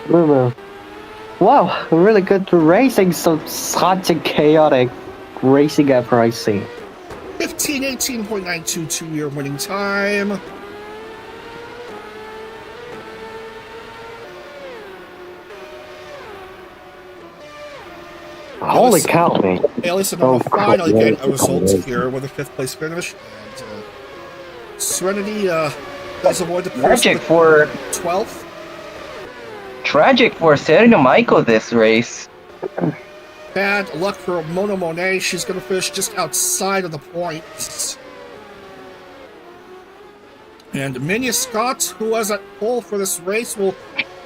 Mumu. Wow, really good racing, so such a chaotic racing ever I've seen. 15:18.922 your winning time. Holy cow, man. Alice and Omo finally getting a result here with a 5th place finish. And Serenity does avoid the Tragic for 12th. Tragic for Serena Michael this race. Bad luck for Mono Monet. She's going to finish just outside of the points. And Minya Scott, who was at pole for this race, will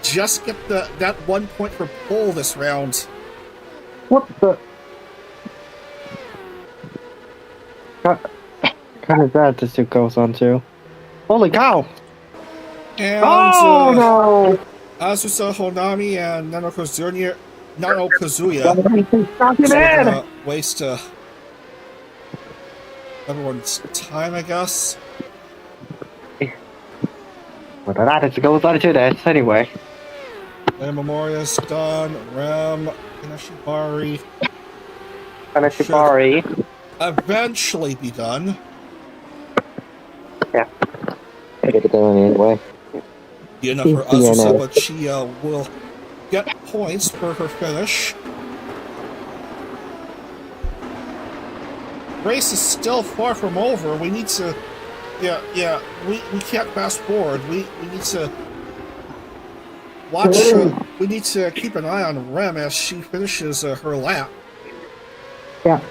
just get that 1 point for pole this round. What the? Kind of that this goes on to. Holy cow! And no! Azusa Honami and Nano Kazuya waste everyone's time, I guess. Well, that is goes on to this anyway. And Memoria's done. Rem, Kanashibari. Kanashibari. eventually be done. Yeah. I get it done anyway. Enough for Azusa, but she will get points for her finish. Race is still far from over. We need to, we can't fast forward. We need to watch. We need to keep an eye on Rem as she finishes her lap. Yeah.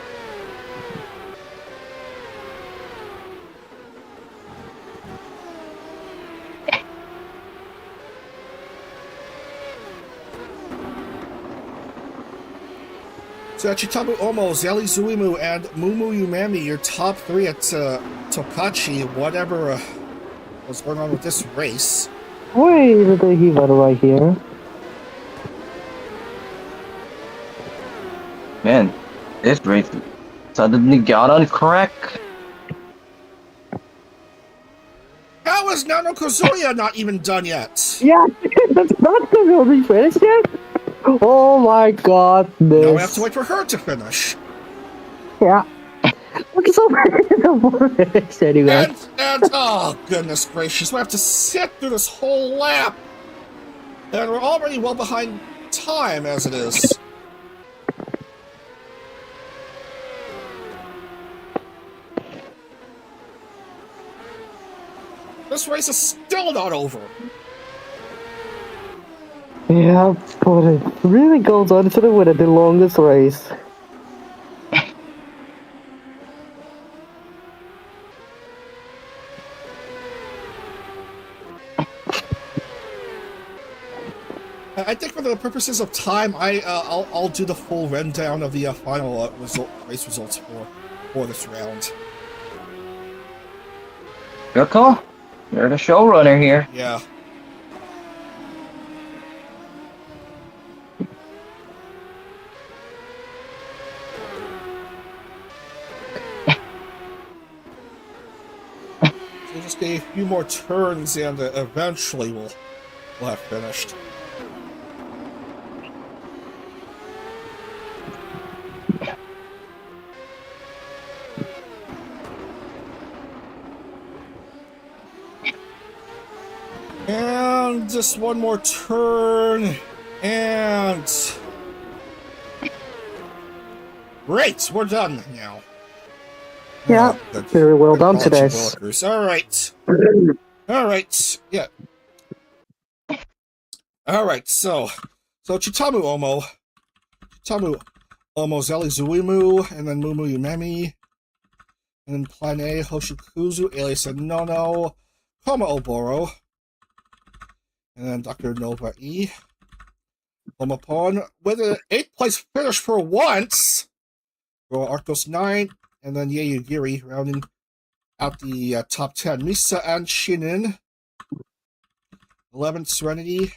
So Chitabu Omo, Zeli Zuimu, and Mumu Umemi, your top three at Tokachi, whatever was going on with this race. Wait a minute, he went right here. Man, this race suddenly got on crack. How is Nano Kazuya not even done yet? Yeah, that's not going to be finished yet. Oh my god, this. Now we have to wait for her to finish. Yeah. Look, it's over. Anyway. And oh goodness gracious, we have to sit through this whole lap, and we're already well behind time as it is. This race is still not over. Yeah, but it really goes on to the longest race. I think for the purposes of time, I'll do the full rundown of the final race results for this round. Good call. You're the showrunner here. Yeah. So just a few more turns, and eventually we'll have finished. And just one more turn, and great, we're done now. Yeah, very well done today. All right, yeah. All right, so Chitamu Omo, Zeli Zuimu, and then Mumu Umemi, and then Plane Hoshikuzu, alias Nono, Koma Oboro, and then Dr. Nova E. Omapon with an 8th place finish for once. Go Arctos 9, and then Yeyugiri rounding out the top 10. Misa and Shinin. 11th Serenity.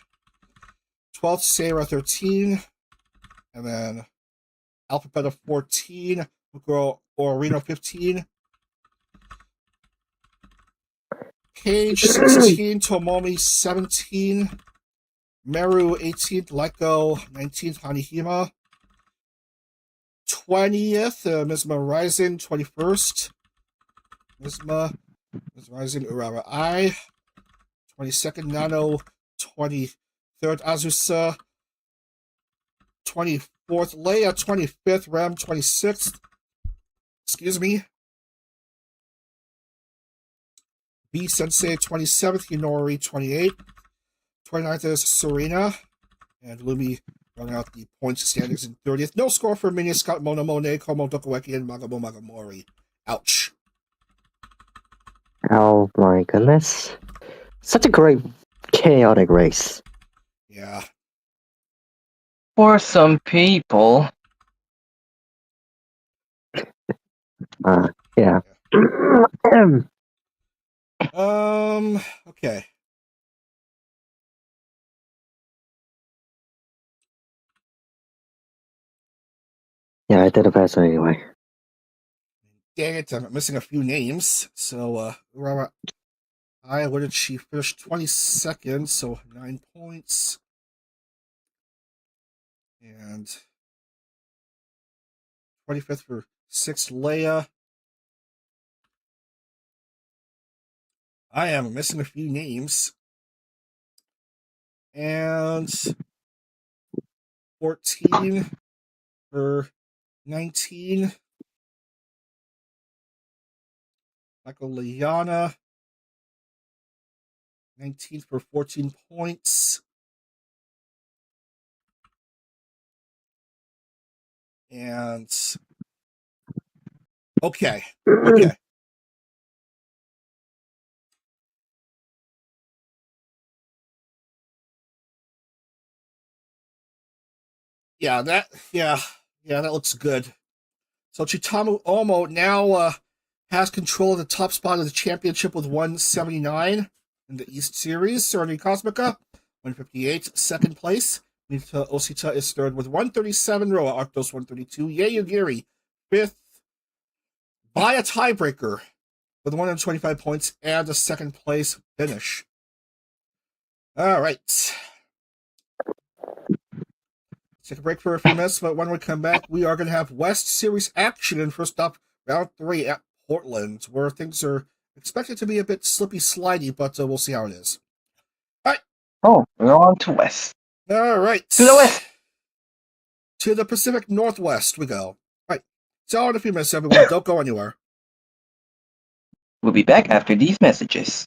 12th Sarah 13. And then Alphabeta 14. Girl Orino 15. Page 16. Tomomi 17. Meru 18th. Leiko 19th. Hanihima 20th. Misma Rising 21st. Misma Rising Urara I 22nd. Nano 23rd. Azusa 24th. Leia 25th. Rem 26th. Excuse me. B Sensei 27th. Hinori 28th. 29th is Serena. And Lumi running out the points standings in 30th. No score for Mini Scott Monomone, Komo Dokueki, and Magamo Magamori. Ouch. Oh my goodness. Such a great, chaotic race. Yeah. For some people. Yeah. Okay. Yeah, I did a pass anyway. Dang it, I'm missing a few names. So, I, what did she finish? 22nd, so 9 points. And 25th for 6th, Leia. I am missing a few names. And 14 for 19. Michael Liana. 19th for 14 points. And okay. Yeah, that looks good. So Chitamu Omo now has control of the top spot of the championship with 179 in the East Series. Serenity Cosmica, 158, second place. Mita Osita is third with 137. Roa Arctos, 132. Yayugiri, fifth by a tiebreaker with 125 points and a second place finish. All right. Take a break for a few minutes, but when we come back, we are going to have West Series action in first off, round 3 at Portland, where things are expected to be a bit slippy, slidey, but we'll see how it is. All right. Oh, we're on to West. All right. To the West. To the Pacific Northwest we go. All right. So in a few minutes, everyone. Don't go anywhere. We'll be back after these messages.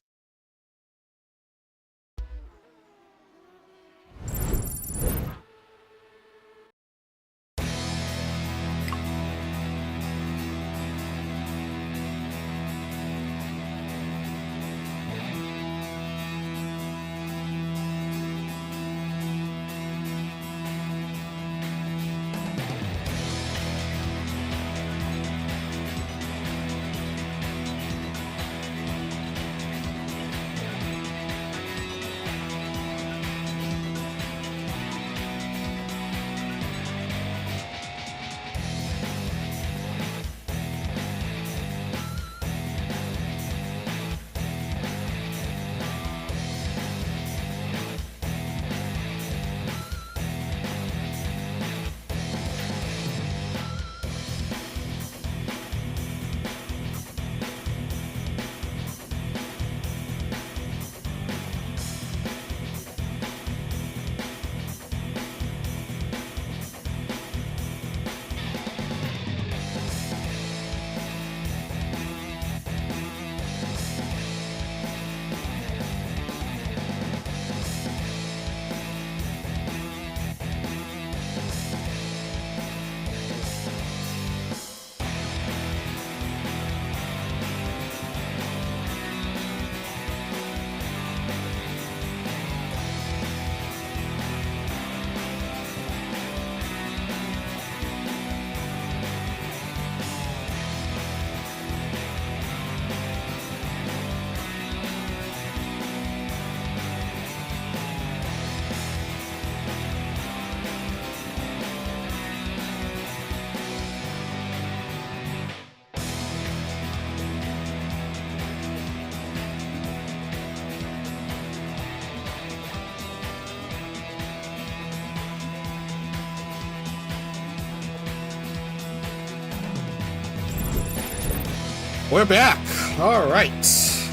We're back. All right. Let's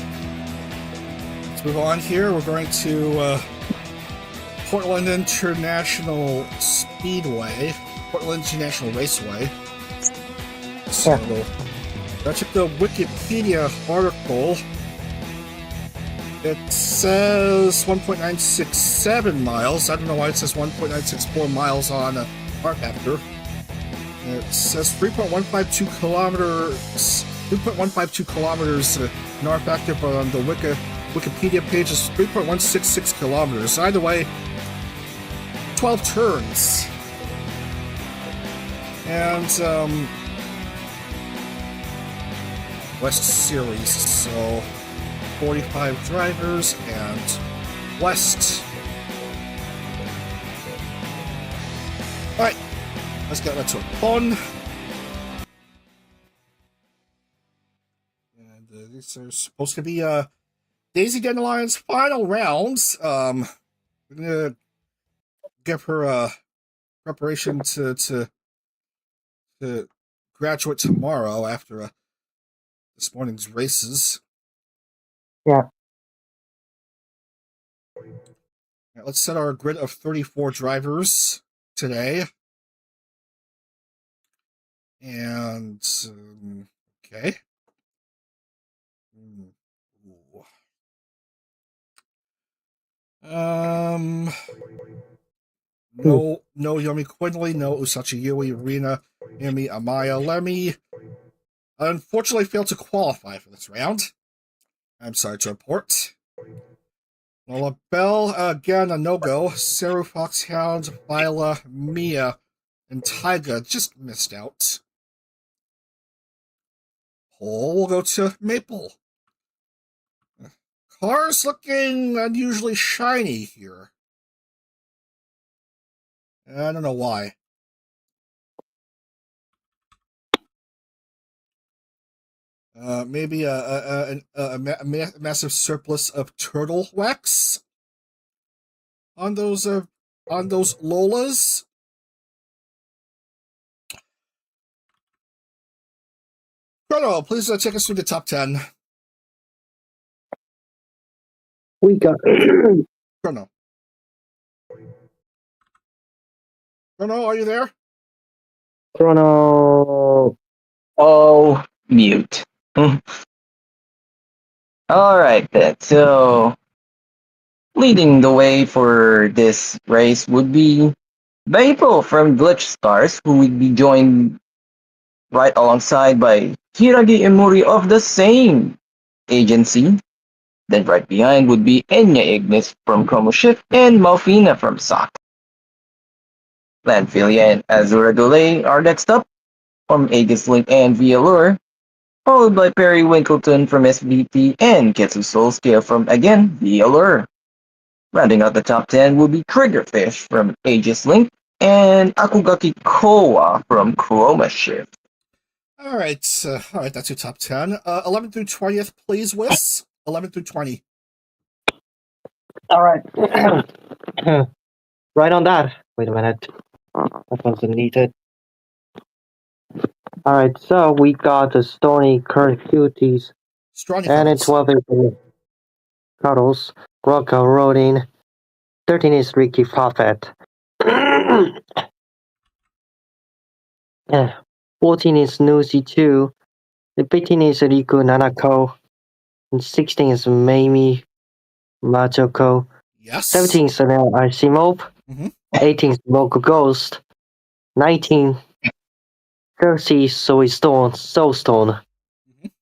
move on here. We're going to Portland International Speedway, Portland International Raceway. So, I checked the Wikipedia article. It says 1.967 miles. I don't know why it says 1.964 miles on rFactor. It says 3.152 kilometers. 3.152 kilometers in rFactor, but on the Wikipedia page is 3.166 kilometers. Either way, 12 turns. And West Series, so 45 drivers and West. Alright, let's get right to it. On. And these are supposed to be Daisy Dandelion's final rounds. We're gonna give her preparation to graduate tomorrow after this morning's races. Yeah. Right, let's set our grid of 34 drivers today. And, okay. No Yomi Quinley, no Usachi Yui, Rina, Amy, Amaya, Lemmy. Unfortunately failed to qualify for this round. I'm sorry to report. Lola Bell, again, a no-go. Saru, Foxhound, Viola, Mia, and Taiga just missed out. Pole will go to Maple. Car's looking unusually shiny here. I don't know why. Maybe a massive surplus of turtle wax on those Lolas. Chrono, please take us through the top 10. We got Chrono. Chrono, are you there? Chrono. Oh, mute. Alright then, so leading the way for this race would be Maple from Glitch Stars, who would be joined right alongside by Hiragi Emori of the same agency. Then right behind would be Enya Ignis from Chromo Shift and Malfina from SOC. Lanphilia and Azura Dole are next up from Aegis Link and Vialure, followed by Perry Winkleton from SVT and Ketsu Soulscale from, again, Vialure. Rounding out the top 10 will be Triggerfish from Aegis Link and Akugaki Koa from Chroma Shift. All right, that's your top 10. 11 through 20th, please, Wiss. 11 through 20. All right. Right on that. Wait a minute. That wasn't needed. All right, so we got the Stony Current Cuties. Strawny And Cuddles. at 12 is Cuddles. Rocco Rodin. 13 is Ricky Prophet. 14 is Nuzi 2. 15 is Riku Nanako. And 16 is Mamie Machoko. Yes. 17 is Sanel Arsimov. 18 is Moco Ghost. 19 30 is Soulstone.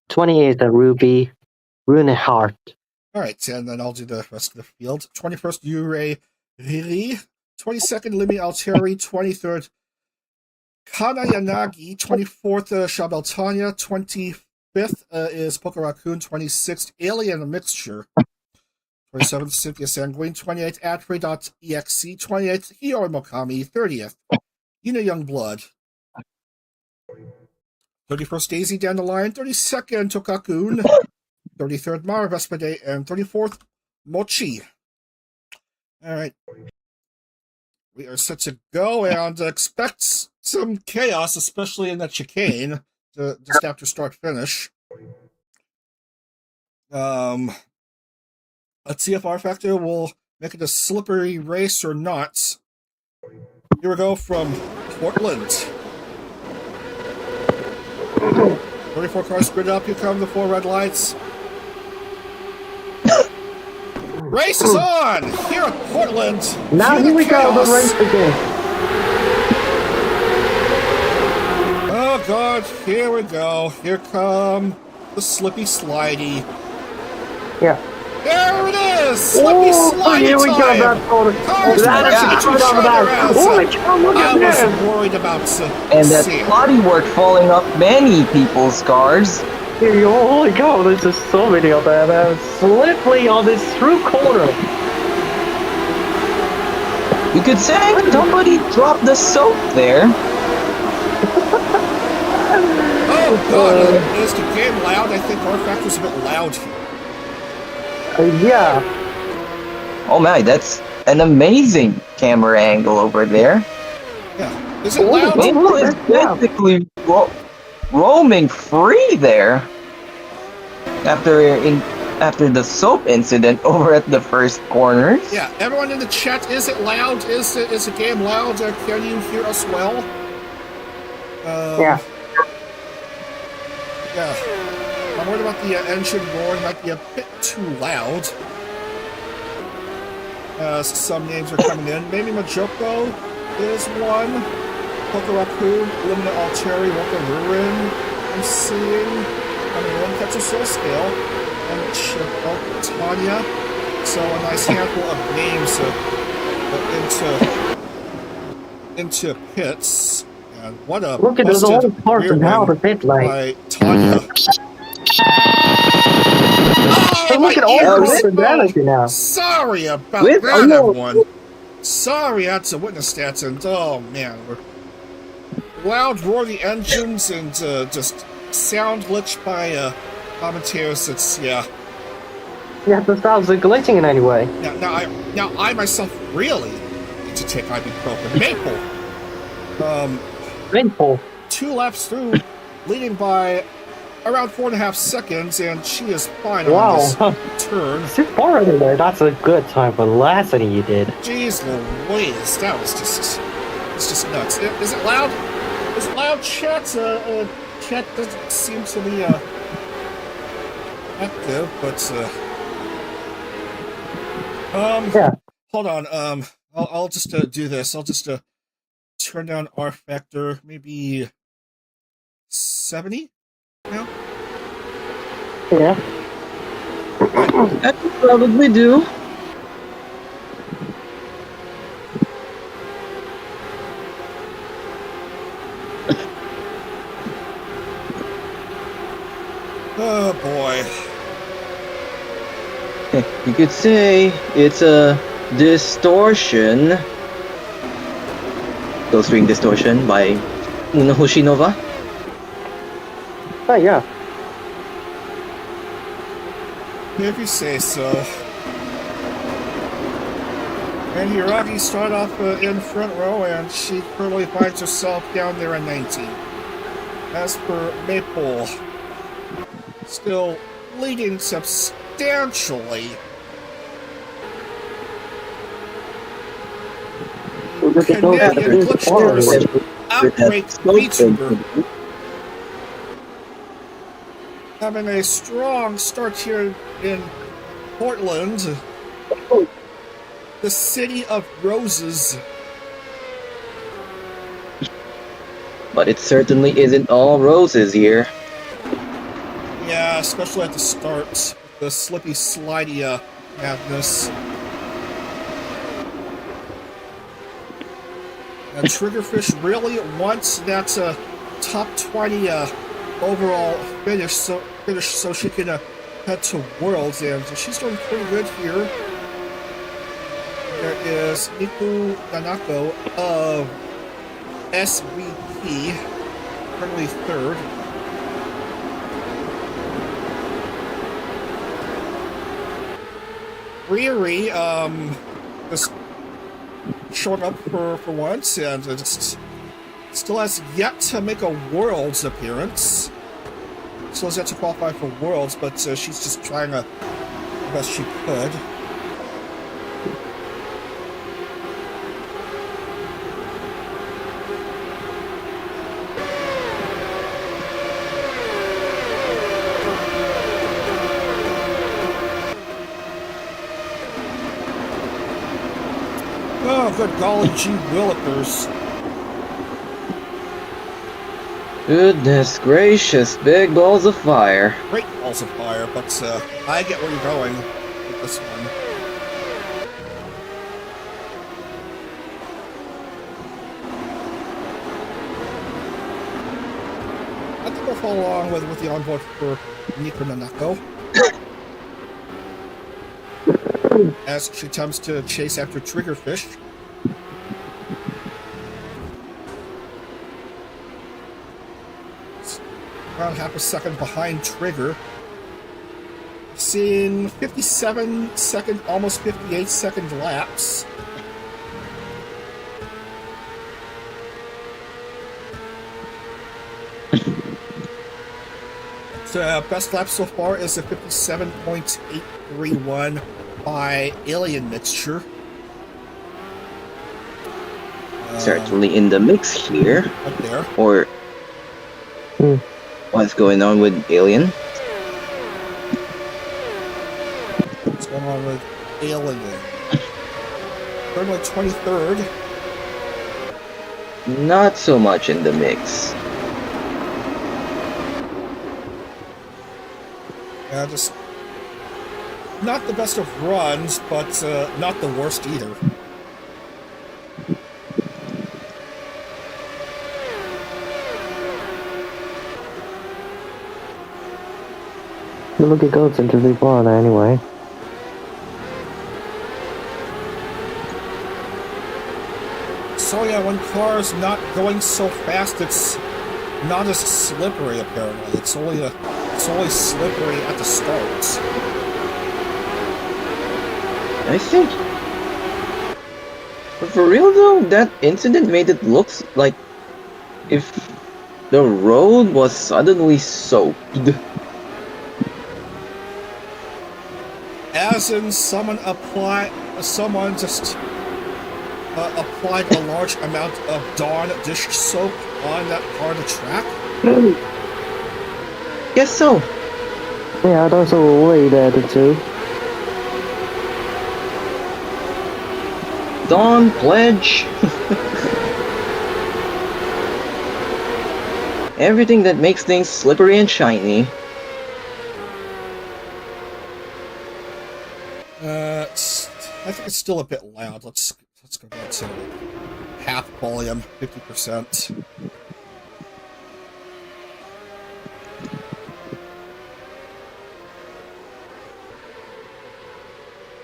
20 is the Ruby Runeheart. All right, and then I'll do the rest of the field. 21st, Yurei Riri. 22nd, Limi Altieri. 23rd, Kana Yanagi. 24th, Shabel Tanya. 25th is Poker Raccoon. 26th, Alien Mixture. 27th, Cynthia Sanguine. 28th, Atfrey.exe. 28th, Hiyori Mokami. 30th, Yuna Youngblood. 31st, Daisy Dandelion. 32nd, Tokakun. 33rd, Mara Vespade. And 34th, Mochi. All right. We are set to go and expect some chaos, especially in that chicane, just after start-finish. Let's see if rFactor will make it a slippery race or not. Here we go from Portland. 34 cars grid up. Here come the 4 red lights. Race is on here at Portland. Now here we go, the race begins. Oh God, here we go. Here come the slippy slidey. Yeah. There it is! Slippy slidey here we time! go, Cars Holy cow, look at this! I was worried about and that body work falling off many people's cars. Holy cow, there's just so many of them. Slippery on this through corner. You could say somebody dropped the soap there. Oh God, is the game loud? I think rFactor's a bit loud here. Yeah. Oh my, that's an amazing camera angle over there. Yeah. Is it loud? Maple is basically roaming free there. After the soap incident over at the first corners. Yeah, everyone in the chat, is it loud? Is the game loud? Can you hear us well? Yeah. Yeah. I'm worried about the engine roaring. Might be a bit too loud. Some names are coming in. Maybe Majoko is one. Kokoroku, Lumina Alteri, Waka Ruin. I'm seeing coming in. Catch a Soul Scale. And Tanya. So a nice handful of names into pits. And what a Look at those busted old parts rear and how the wing pit like. by Tanya. So look at all the parts and damage now. Sorry about With- that, everyone. Sorry I had to witness that, and oh man, we're loud roaring engines and just sound glitched by commentators. It's yeah. Yeah, the sounds are glitching in any way. Now I myself really need to take ibuprofen. Maple. Painful. 2 laps through, leading by around 4.5 seconds, and she is fine Wow. on this turn. 6 far right there. That's a good time for the last thing you did. Jeez Louise, that was just, it's just nuts. Is it loud? Is it loud, chat? Chat doesn't seem to be active, but Yeah. hold on. I'll just do this. I'll just turn down rFactor, maybe 70 now. Yeah. I could probably do. Oh boy. You could say it's a distortion. Ghost Ring Distortion by Uno Hoshinova. Oh, yeah. If you say so. And Hiragi started off in front row, and she currently finds herself down there in 19. As per Maple, still leading substantially. Canadian glitchsters outbreak VTuber. Having a strong start here in Portland, the city of roses. But it certainly isn't all roses here. Yeah, especially at the start, the slippy, slidey madness. And Triggerfish really wants that top 20 overall finish, so she can head to Worlds, and she's doing pretty good here. There is Niku Nanako of SVP, currently third. Riri, just showing up for once, and just still has yet to make a Worlds appearance. Still has yet to qualify for Worlds, but she's just trying the best she could. Oh, good golly gee willikers. Goodness gracious, big balls of fire. Great balls of fire, but I get where you're going with this one. I think we'll follow along with the onboard for Niku Nanako. As she attempts to chase after Triggerfish. Around half a second behind Trigger. Seeing 57-second, almost 58-second laps. best lap so far is a 57.831 by Alien Mixture. Certainly in the mix here. Up there. Or what's going on with Alien? What's going on with Alien? Currently 23rd. Not so much in the mix. Yeah, just not the best of runs, but not the worst either. Look, it goes into the one anyway. So yeah, when cars not going so fast, it's not as slippery apparently. It's only slippery at the start. I think. But for real though, that incident made it look like if the road was suddenly soaked. As in, someone just applied a large amount of Dawn dish soap on that part of the track. Guess so. Yeah, I'd also worry that too. Dawn pledge. Everything that makes things slippery and shiny. I think it's still a bit loud. Let's go back to half volume, 50%.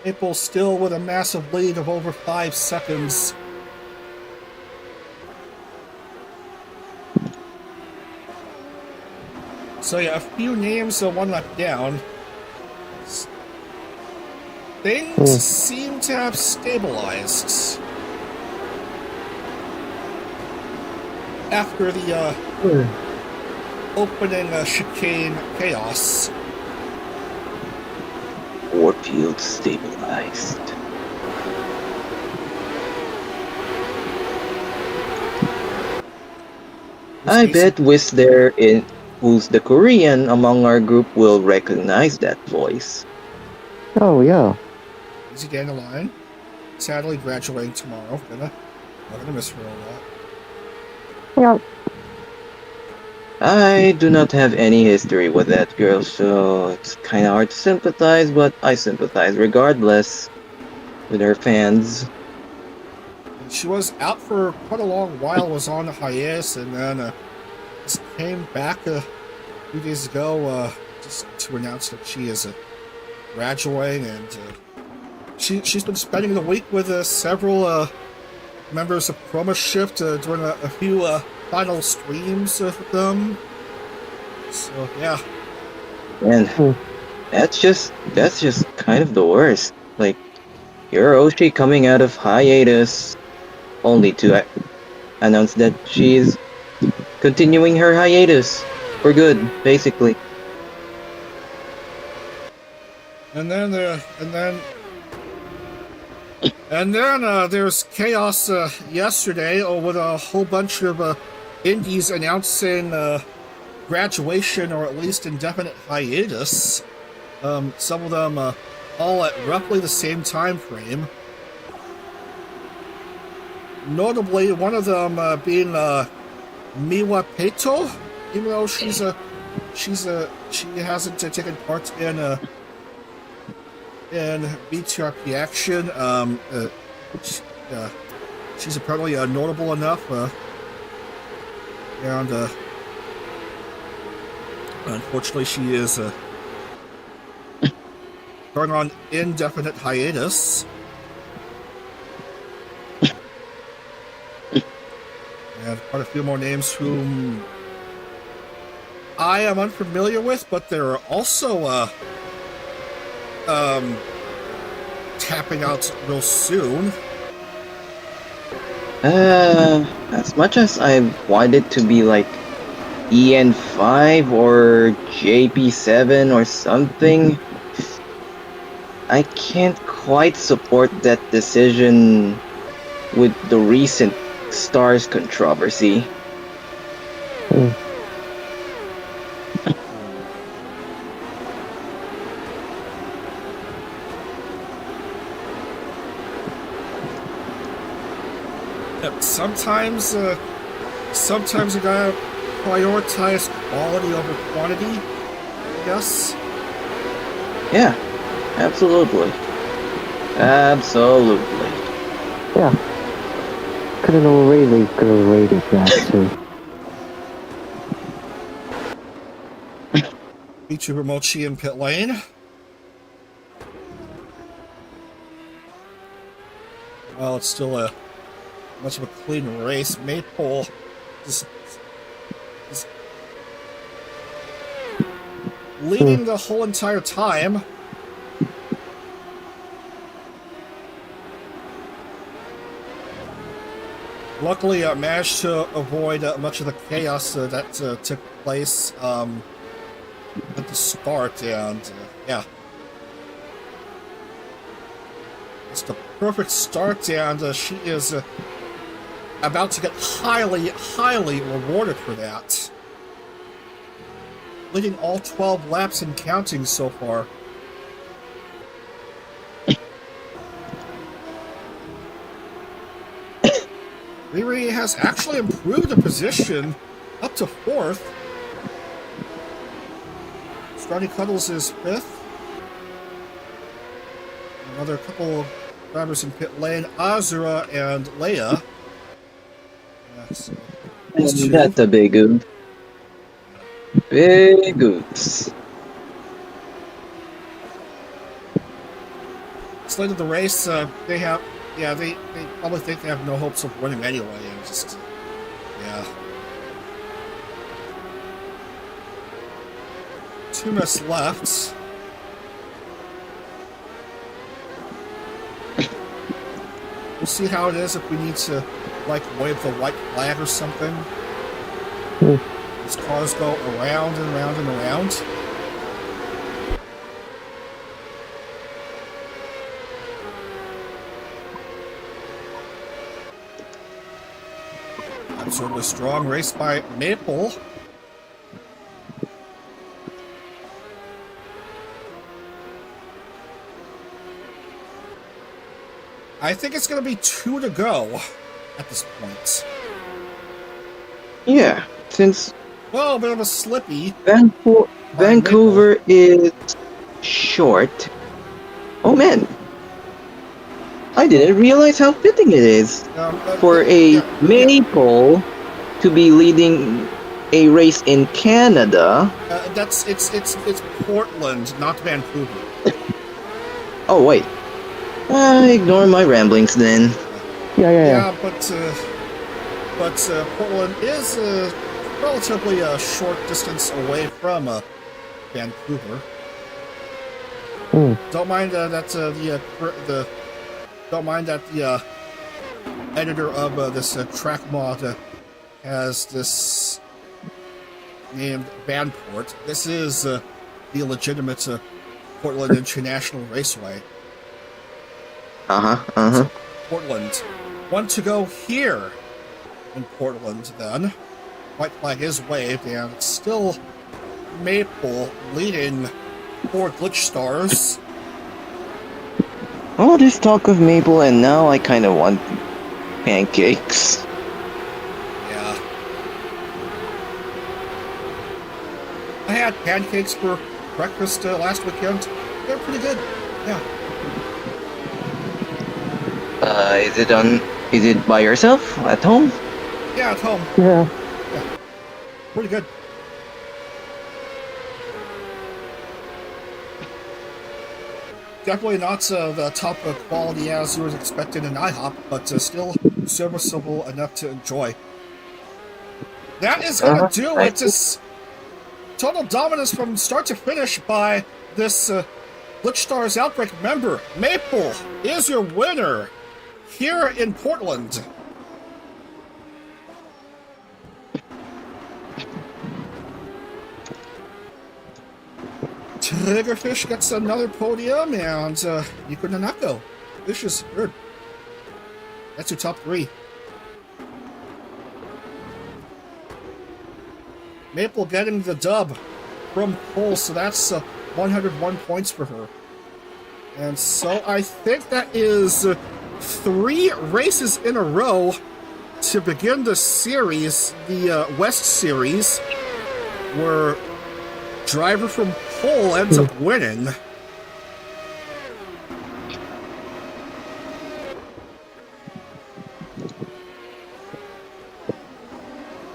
Maple still with a massive lead of over 5 seconds. So yeah, a few names, one lap down. Things seem to have stabilized after the opening chicane chaos. Warfield stabilized. I bet Whis there, who's the Korean among our group, will recognize that voice. Oh yeah. Easy Dandelion. Sadly graduating tomorrow. I'm gonna miss her a lot. Yeah. I do not have any history with that girl, so it's kinda hard to sympathize, but I sympathize regardless with her fans. She was out for quite a long while, was on a hiatus, and then just came back a few days ago just to announce that she is graduating, and she's been spending the week with several members of Chroma Shift, doing a few final streams with them. So yeah. And that's just kind of the worst. Like, you're Oshi coming out of hiatus, only to announce that she's continuing her hiatus for good, basically. And then there's chaos yesterday with a whole bunch of indies announcing graduation or at least indefinite hiatus. Some of them all at roughly the same time frame. Notably, one of them being Miwa Peto, even though she hasn't taken part in VTRP action. She's apparently notable enough, and unfortunately she is going on indefinite hiatus. And quite a few more names whom I am unfamiliar with, but they're also tapping out real soon. As much as I want it to be like EN5 or JP7 or something. I can't quite support that decision with the recent Stars controversy. Mm. Yep, sometimes you gotta prioritize quality over quantity, I guess. Yeah, absolutely. Absolutely. Yeah. Couldn't really go rated that too. Vtuber Mochi in pit lane. Well, it's still a much of a clean race. Maple just leading the whole entire time. Luckily, I managed to avoid much of the chaos that took place at the start, and yeah. It's the perfect start, and she is about to get highly, highly rewarded for that. Leading all 12 laps and counting so far. Riri has actually improved the position up to 4th. Starting Cuddles is 5th. Another couple drivers in pit lane, Azura and Leia. So That's a big oops. Big oops. Slate of the race, they probably think they have no hopes of winning anyway, and just, yeah. 2 minutes left. We'll see how it is if we need to, like, wave the white flag or something. These cars go around and around and around. Absurdly strong race by Maple. I think it's going to be 2 to go at this point. Yeah, since Well, a bit of a slippy. Vancouver is short. Oh man, I didn't realize how fitting it is for a Maple to be leading a race in Canada. It's Portland, not Vancouver. Oh wait, ignore my ramblings then. Yeah. But Portland is relatively a short distance away from Vancouver. Don't mind that the editor of this track mod has this named Vanport. This is the legitimate Portland International Raceway. So Portland. 1 to go here in Portland then. White flag is waved, and it's still Maple leading 4 glitch stars. All this talk of Maple, and now I kind of want pancakes. Yeah. I had pancakes for breakfast last weekend. They're pretty good. Yeah. Is it by yourself at home? Yeah, at home. Yeah. Pretty good. Definitely not the top quality as you was expected in IHOP, but still serviceable enough to enjoy. That is going to do it. Just total dominance from start to finish by this Glitch Stars Outbreak member. Maple is your winner here in Portland. Triggerfish gets another podium, and Nico Nanako finishes third. That's your top three. Maple getting the dub from pole, so that's 101 points for her. And so I think that is 3 races in a row to begin the series, the West Series, where driver from pole ends up winning.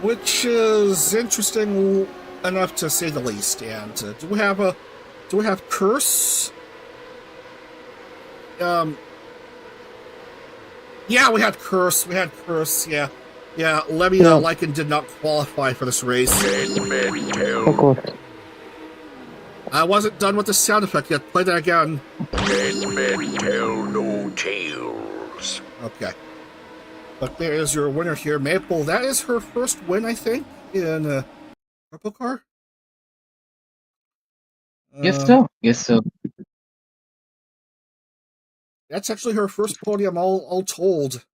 Which is interesting enough to say the least. And do we have Curse? Yeah, we had Curse. Yeah. Lemmy Lycan did not qualify for this race. Of course. I wasn't done with the sound effect yet. Play that again. Tell no tales. Okay. But there is your winner here, Maple. That is her first win, I think, in CorpoCar. Yes, so. That's actually her first podium all told.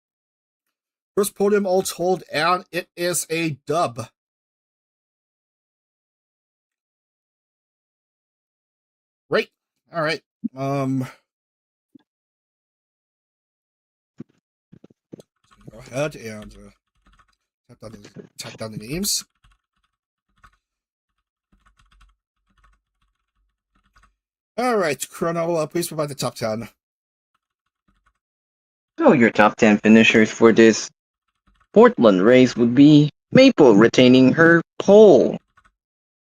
First podium all told, and it is a dub. Great. All right. Go ahead and type down the names. All right, Chrono, please provide the top 10. So your top 10 finishers for this Portland race would be Maple retaining her pole,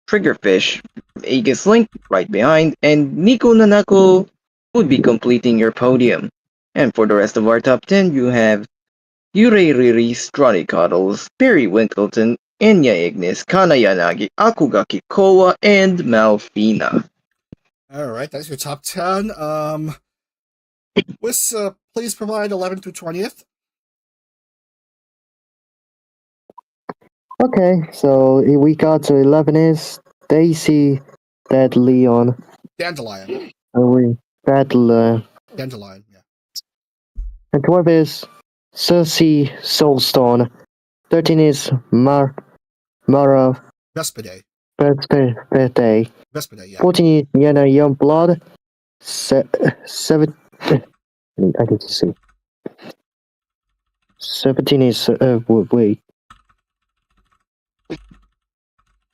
Triggerfish, Aegis Link right behind, and Nico Nanako would be completing your podium. And for the rest of our top 10, you have Yurei Riri, Stronny Cuddles, Perry Winkleton, Enya Ignis, Kana Yanagi, Akugaki Kowa, and Malfina. All right, that's your top 10. Wiss, please provide 11 through 20th. Okay, so we got to 11 is Daisy, Dead Leon. Dandelion. Dandelion, yeah. And 12 is Cersei Soulstone. 13 is Mara Vespidae. Birthday. Vespidae, yeah. 14 is Yana Youngblood. 7. I need to see. 17 is wait.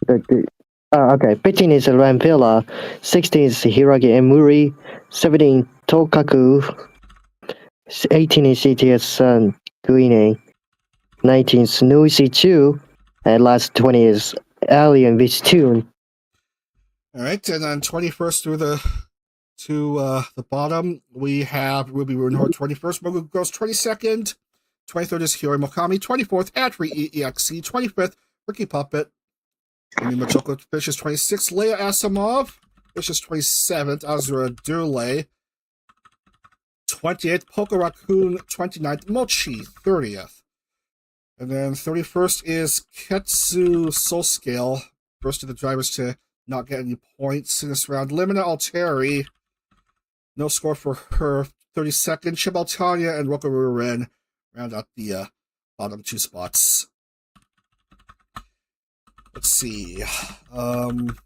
Okay. 15 is Rampilla. 16 is Hiragi Emuri. 17 Tokaku. 18 is CTS Guine. 19 is Noisy 2. And last 20 is Alien Vistune. All right, and then 21st through the bottom, we have Ruby Runehorn 21st, Mogu Girls 22nd, 23rd is Hiro Mokami, 24th, Atri EXE, 25th, Ricky Puppet, Amy Machoko finishes 26th, Leia Asimov finishes 27th, Azura Dule, 28th, Poco Raccoon 29th, Mochi 30th. And then 31st is Ketsu Soulscale, first of the drivers to not get any points in this round. Limina Alteri, no score for her. 32nd, Chibaltania and Rokaru Ren round out the bottom 2 spots. Let's see. We're going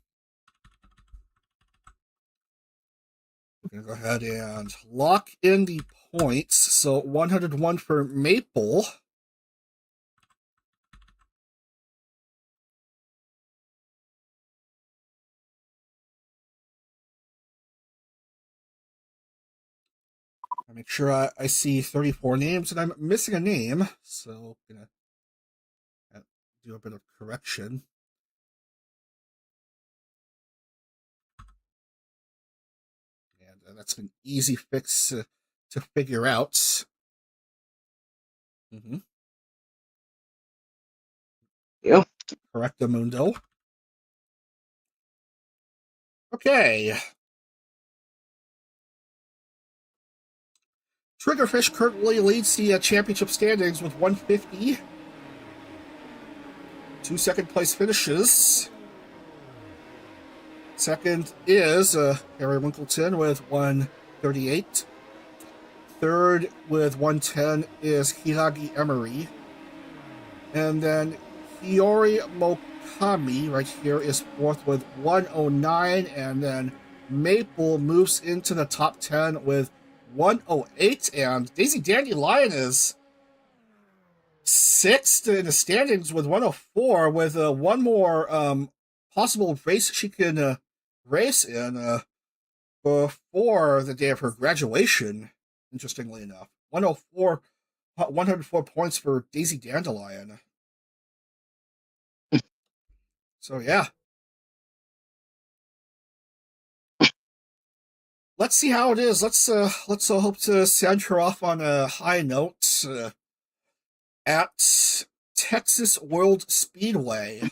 to go ahead and lock in the points. So 101 for Maple. I make sure I see 34 names and I'm missing a name, so I'm gonna do a bit of correction. And that's an easy fix to figure out. Yep. Correctamundo. Okay. Triggerfish currently leads the championship standings with 150. 2 second place finishes. Second is Harry Winkleton with 138. Third with 110 is Hiragi Emery. And then Hiyori Mokami right here is fourth with 109. And then Maple moves into the top 10 with 108. And Daisy Dandelion is sixth in the standings with 104, with one more possible race she can race in before the day of her graduation, interestingly enough. 104 points for Daisy Dandelion. So yeah. Let's see how it is. Let's hope to send her off on a high note at Texas World Speedway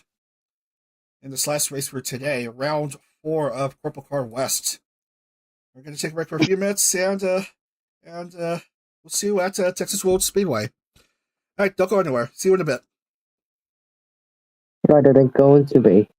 in this last race for today, round 4 of CorpoCar West. We're going to take a break for a few minutes, and we'll see you at Texas World Speedway. All right, don't go anywhere. See you in a bit. Rather than going to be.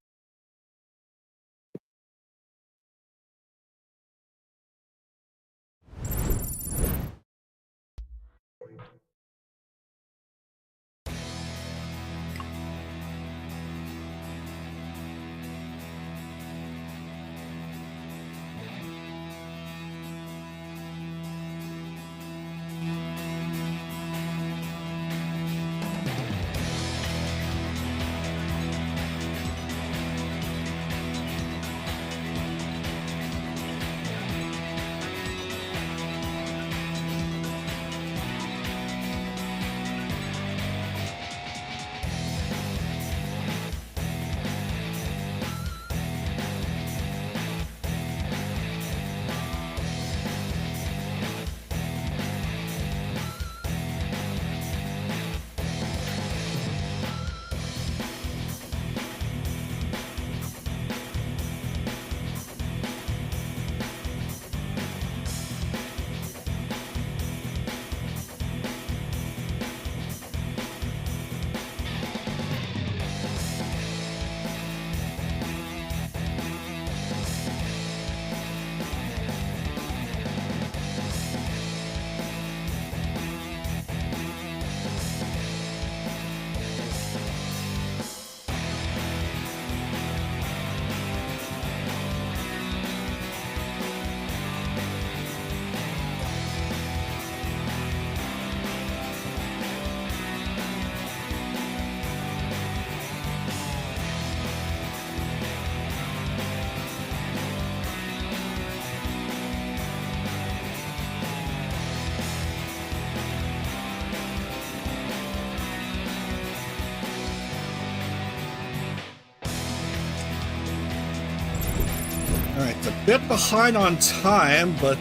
All right, a bit behind on time, but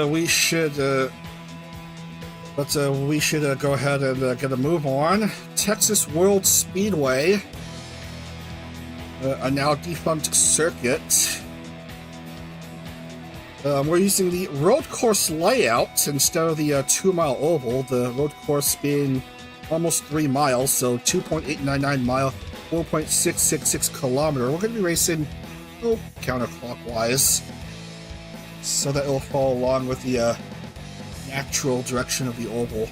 we should go ahead and get a move on. Texas World Speedway, a now defunct circuit. We're using the road course layout instead of the 2-mile oval. The road course being almost 3 miles, so 2.899 mile. 4.666 kilometer. We're going to be racing counterclockwise, so that it'll follow along with the natural direction of the oval.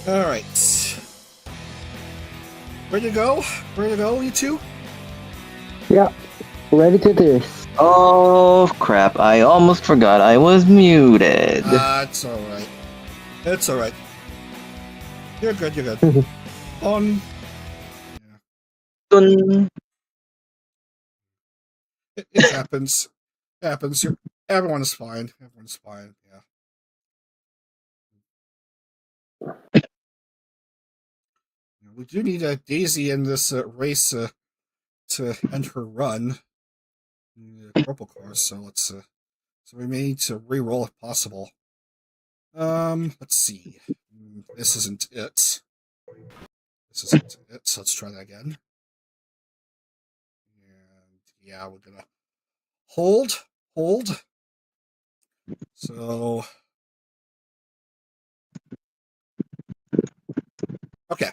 All right, ready to go? Ready to go, you two? Yeah, ready to do this. Oh crap, I almost forgot I was muted. It's alright. It's alright. You're good, you're good. Yeah. Dun. It happens. It happens. Everyone is fine. Everyone's fine, yeah. We do need a Daisy in this race to end her run. CorpoCar, so let's so we may need to re-roll if possible. Let's see. This isn't it. This isn't it, so let's try that again. And yeah, we're gonna hold. So okay.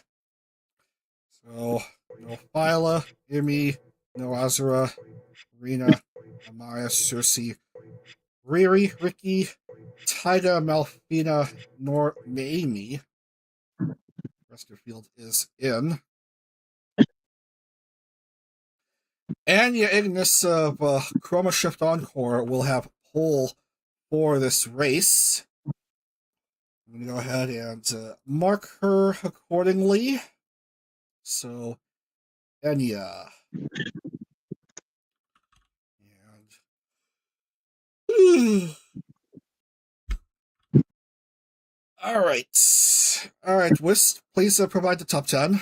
No Phyla, Imi, no Azura, Rena, Amaya, Circe, Riri, Ricky, Tyga, Malfina, nor Naomi. Rest of the field is in. Anya Ignis of Chroma Shift Encore will have pole for this race. I'm going to go ahead and mark her accordingly. So, Anya. And... All right, Whist, please provide the top 10.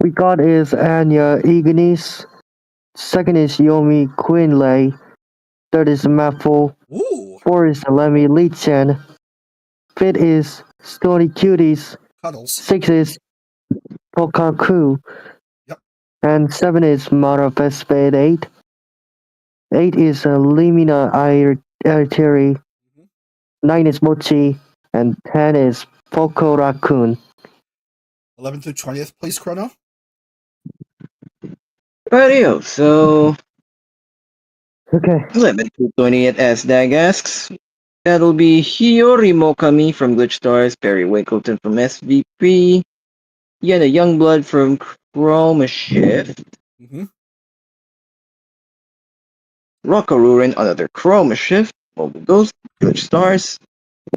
We got is Anya Ignis. Second is Yomi Quinlay. Third is Maple. Ooh. Fourth is Lemmy Lee Chen. Fifth is Stony Cuties. Cuddles. Sixth is Pokaku. Yep. And 7 is Mara Vespade 8. 8 is Limina Airteri. 9 is Mochi. And 10 is Poco Raccoon. 11th through 20th, please, Chrono. Radio, so Okay. 11 to 20th as Dag asks. That'll be Hiyori Mokami from Glitch Stars, Perry Winkleton from SVP, Yenna Youngblood from Chroma Shift, Rockarurin, another Chroma Shift, Mobile Ghost, Glitch Stars,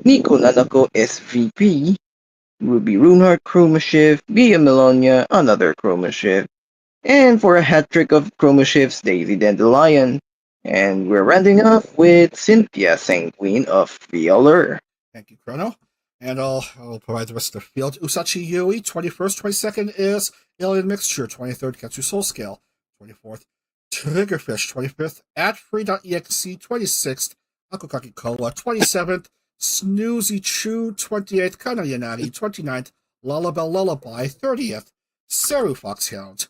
Nico Nanako SVP, Ruby Runehart Chroma Shift, Bia Melonia, another Chroma Shift, and for a hat trick of Chroma Shifts, Daisy Dandelion. And we're rounding off with Cynthia Sanguine of VLR. Thank you, Chrono. And I'll provide the rest of the field. Usachi Yui, 21st. 22nd is Alien Mixture. 23rd, Ketsu Soul Scale. 24th, Triggerfish. 25th, AdFree.exe. 26th, Akukaki Koa. 27th, Snoozy Chew. 28th, Kanayanari. 29th, Lullaby Lullaby. 30th, Seru Foxhound.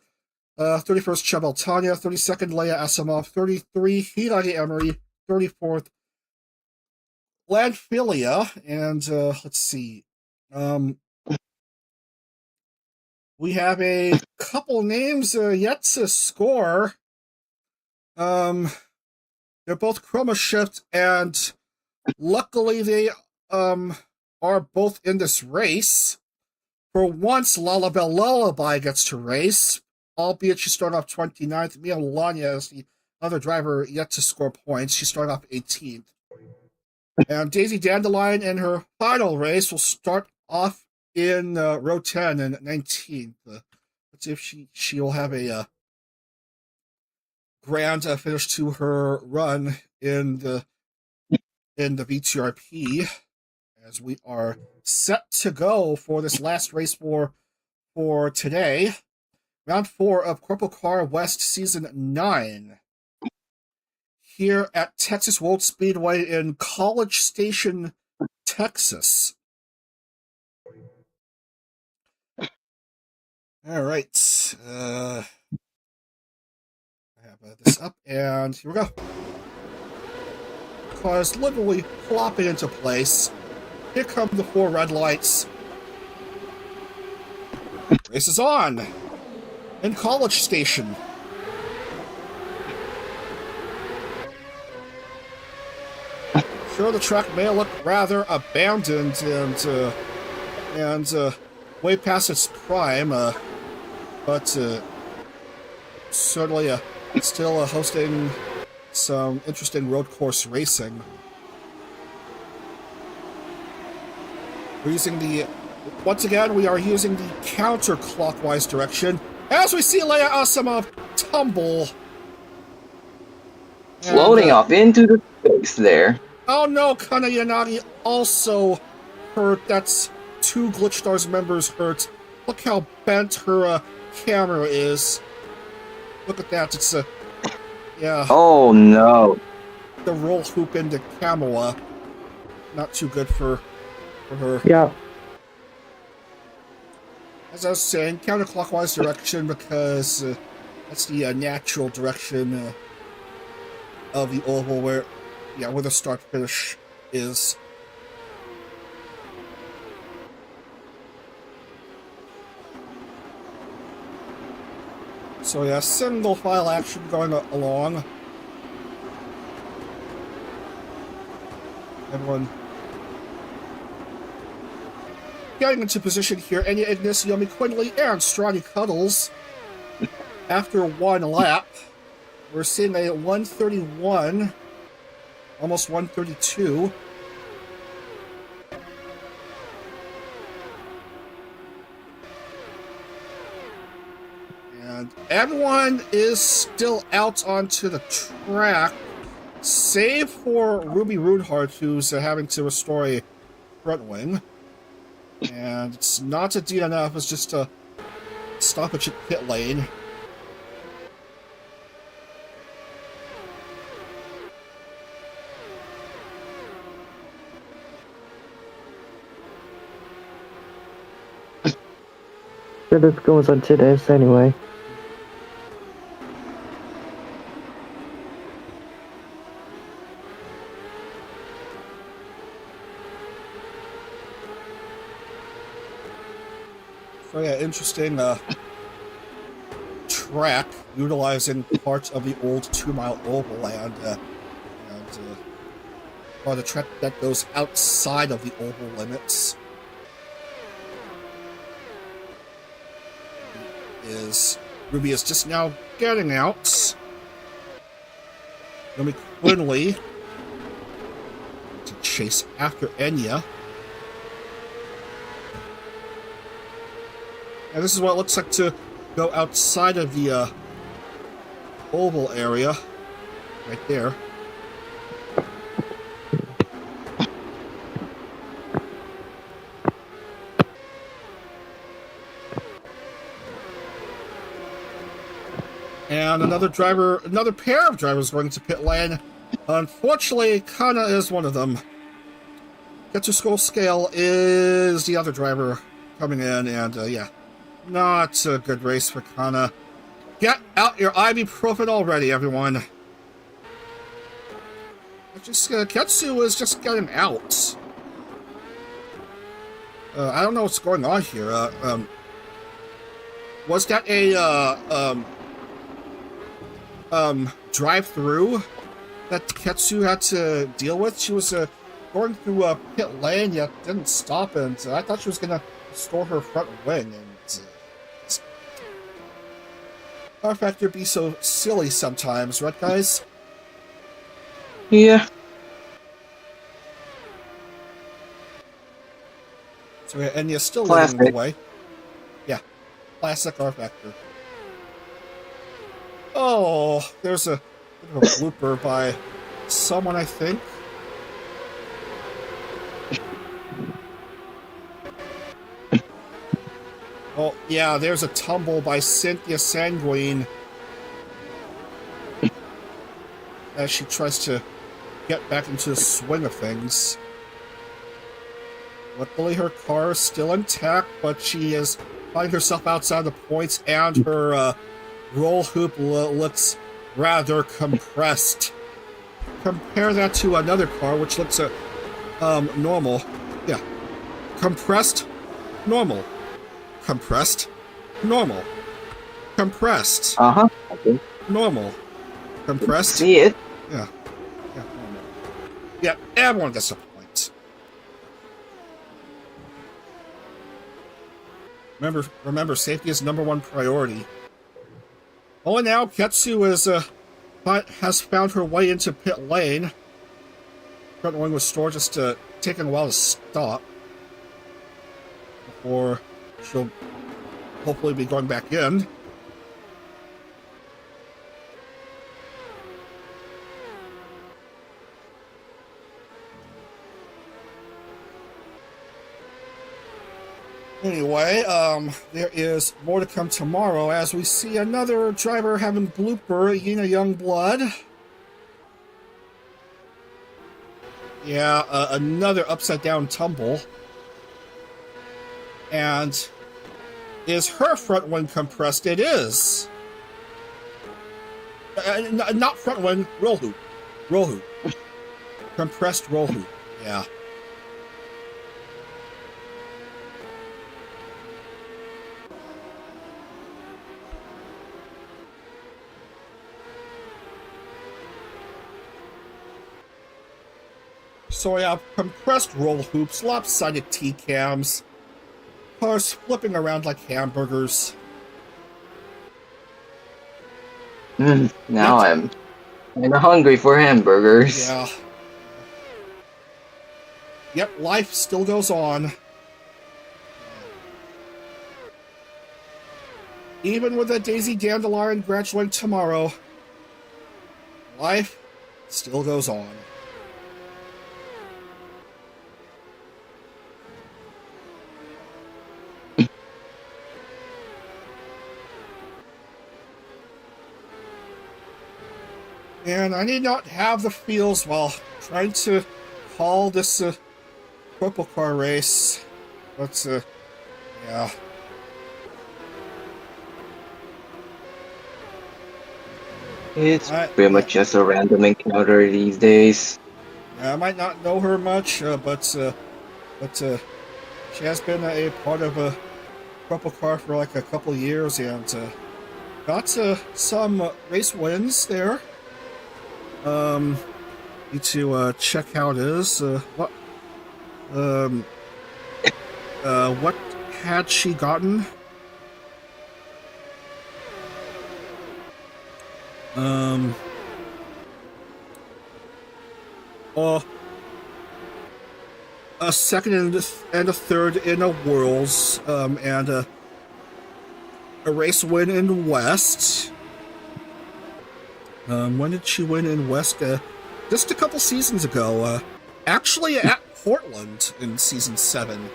31st, Chabel Tanya. 32nd, Leia Asimov. 33, Hiragi Emery. 34th, Landphilia. And let's see. We have a couple names yet to score. They're both Chroma Shift, and luckily they are both in this race. For once, Lullaby Lullaby gets to race, albeit she started off 29th. Mia Lanya is the other driver yet to score points. She started off 18th. And Daisy Dandelion in her final race will start off in row 10 and 19th. Let's see if she will have a grand finish to her run in the VTRP, as we are set to go for this last race for today. Round 4 of CorpoCar West Season 9. Here at Texas World Speedway in College Station, Texas. All right. I have this up, and here we go. Cars literally plopping into place. Here come the 4 red lights. Race is on in College Station. Sure, the track may look rather abandoned and way past its prime, but certainly still hosting some interesting road course racing. Once again, we are using the counterclockwise direction as we see Leia Asimov tumble. Floating off into the space there. Oh no, Kana Yanagi also hurt. That's 2 Glitch Stars members hurt. Look how bent her camera is. Look at that. It's yeah. Oh no. The roll hoop into camera. Not too good for her. Yeah. As I was saying, counterclockwise direction because that's the natural direction of the oval where the start finish is. So yeah, single file action going along. Everyone getting into position here. Enya, Ignis, Yomi, Quinley, and Strongy Cuddles. After one lap, we're seeing a 131, almost 132. And everyone is still out onto the track, save for Ruby Rudhart, who's having to restore a front wing. And it's not a DNF, it's just a stoppage at pit lane. So this goes on to this anyway. So yeah, interesting track utilizing parts of the old 2-mile oval and part of the track that goes outside of the oval limits. Ruby is just now getting out. Yomi Quinley to chase after Enya. And this is what it looks like to go outside of the oval area. Right there. And another pair of drivers going to pit lane. Unfortunately, Kana is one of them. Get to Skull Scale is the other driver coming in, and yeah, not a good race for Kana. Get out your ibuprofen already, everyone. Ketsu is just getting out. I don't know what's going on here. Was that a drive-through that Ketsu had to deal with? She was going through a pit lane, yet didn't stop, and I thought she was going to restore her front wing. And rFactor be so silly sometimes, right, guys? Yeah. So yeah, and you're still leading the way. Yeah, classic rFactor. Oh, there's a bit of a blooper by someone, I think. Oh, yeah, there's a tumble by Cynthia Sanguine as she tries to get back into the swing of things. Luckily, her car is still intact, but she is finding herself outside the points, and her roll hoop looks rather compressed. Compare that to another car, which looks normal. Yeah. Compressed, normal. Compressed, normal. Compressed. Uh-huh. Okay. Normal. Compressed. See it. Yeah. Yeah, normal. Yeah, everyone gets a point. Remember, safety is #1 priority. Oh, and now Ketsu has found her way into pit lane. Front wing was stored, just taking a while to stop before she'll hopefully be going back in. Anyway, there is more to come tomorrow as we see another driver having blooper, Yena Youngblood. Yeah, another upside-down tumble. And is her front wing compressed? It is. Not front wing, roll hoop. Roll hoop. Compressed roll hoop, yeah. So we have compressed roll hoops, lopsided T-cams, cars flipping around like hamburgers. Now I'm kind of hungry for hamburgers. Yeah. Yep, life still goes on. Even with a Daisy Dandelion graduating tomorrow, life still goes on. And I need not have the feels while trying to call this CorpoCar race. But, yeah. It's pretty much just a random encounter these days. I might not know her much, but she has been a part of a CorpoCar for like a couple years and got some race wins there. Need to check how it is. What had she gotten? A second and a third in a Worlds, and a race win in West. When did she win in West? Just a couple seasons ago. Actually at Portland in Season 7.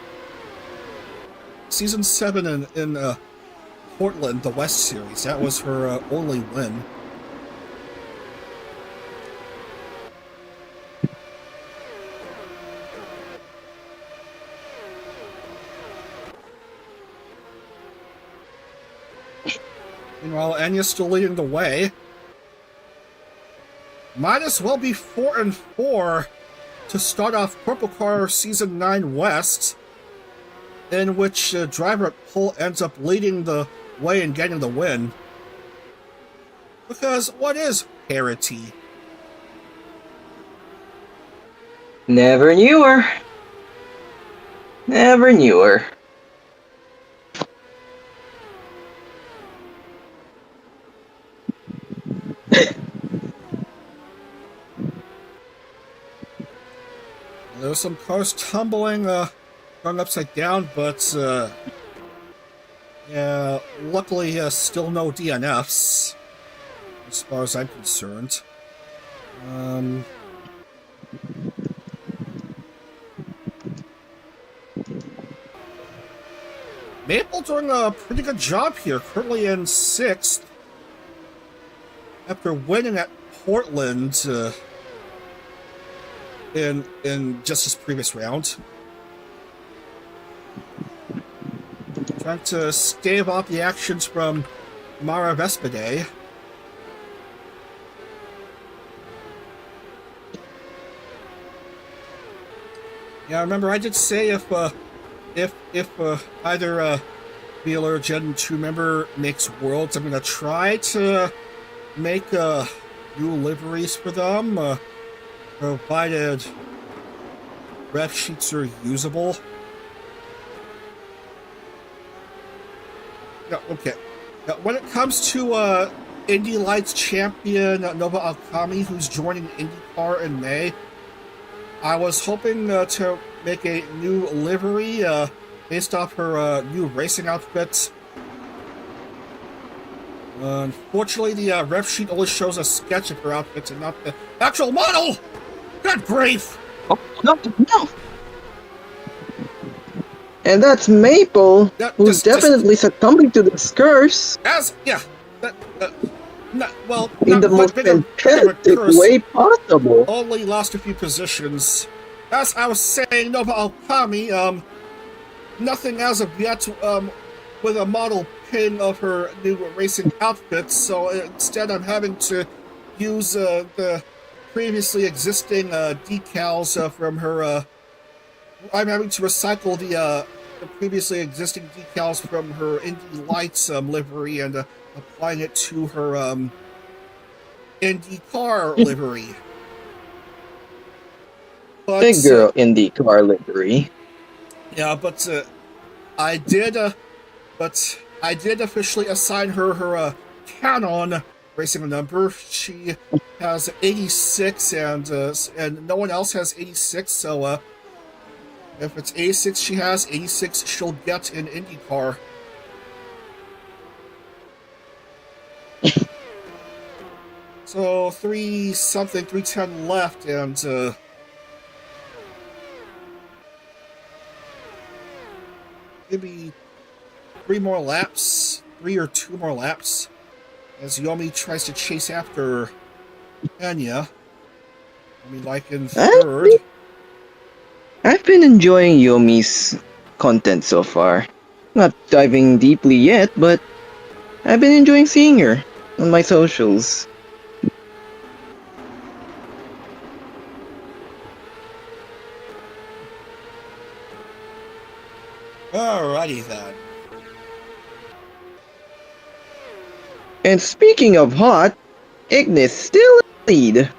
Season 7 in Portland, the West Series. That was her only win. Meanwhile, Anya's still leading the way. Might as well be 4-4 to start off CorpoCar Season 9 West, in which driver at pole ends up leading the way and getting the win. Because what is parity? Never knew her. Never knew her. There's some cars tumbling, going upside down, but, yeah, luckily, still no DNFs, as far as I'm concerned. Maple doing a pretty good job here, currently in 6th, after winning at Portland, in just his previous round. Trying to stave off the actions from Mara Vespide. Yeah, remember I did say if either Wheeler Gen 2 member makes Worlds, I'm gonna try to make new liveries for them. Provided ref sheets are usable. Yeah, okay. Now, when it comes to Indy Lights champion Nova Alkami, who's joining IndieCar in May, I was hoping to make a new livery based off her new racing outfit. Unfortunately, the ref sheet only shows a sketch of her outfit and not the actual model! Good grief! Oh, no. And that's Maple, who's definitely succumbing to this curse. In the most fantastic way possible. Only lost a few positions. As I was saying, Nova Alkami, nothing as of yet, with a model pin of her new racing outfit, so instead I'm having to use the previously existing decals from her. I'm having to recycle the previously existing decals from her Indy Lights livery and applying it to her IndyCar livery. But Big girl IndyCar livery. yeah, but I did officially assign her Canon racing number. She has 86, and no one else has 86. So if it's 86, she has 86. She'll get an IndyCar. So 310 left, and maybe 3 more laps, 3 or 2 more laps, as Yomi tries to chase after Anya. I mean, like in third. I've been enjoying Yomi's content so far. Not diving deeply yet, but I've been enjoying seeing her on my socials. Alrighty then. And speaking of hot, Ignis still in the lead.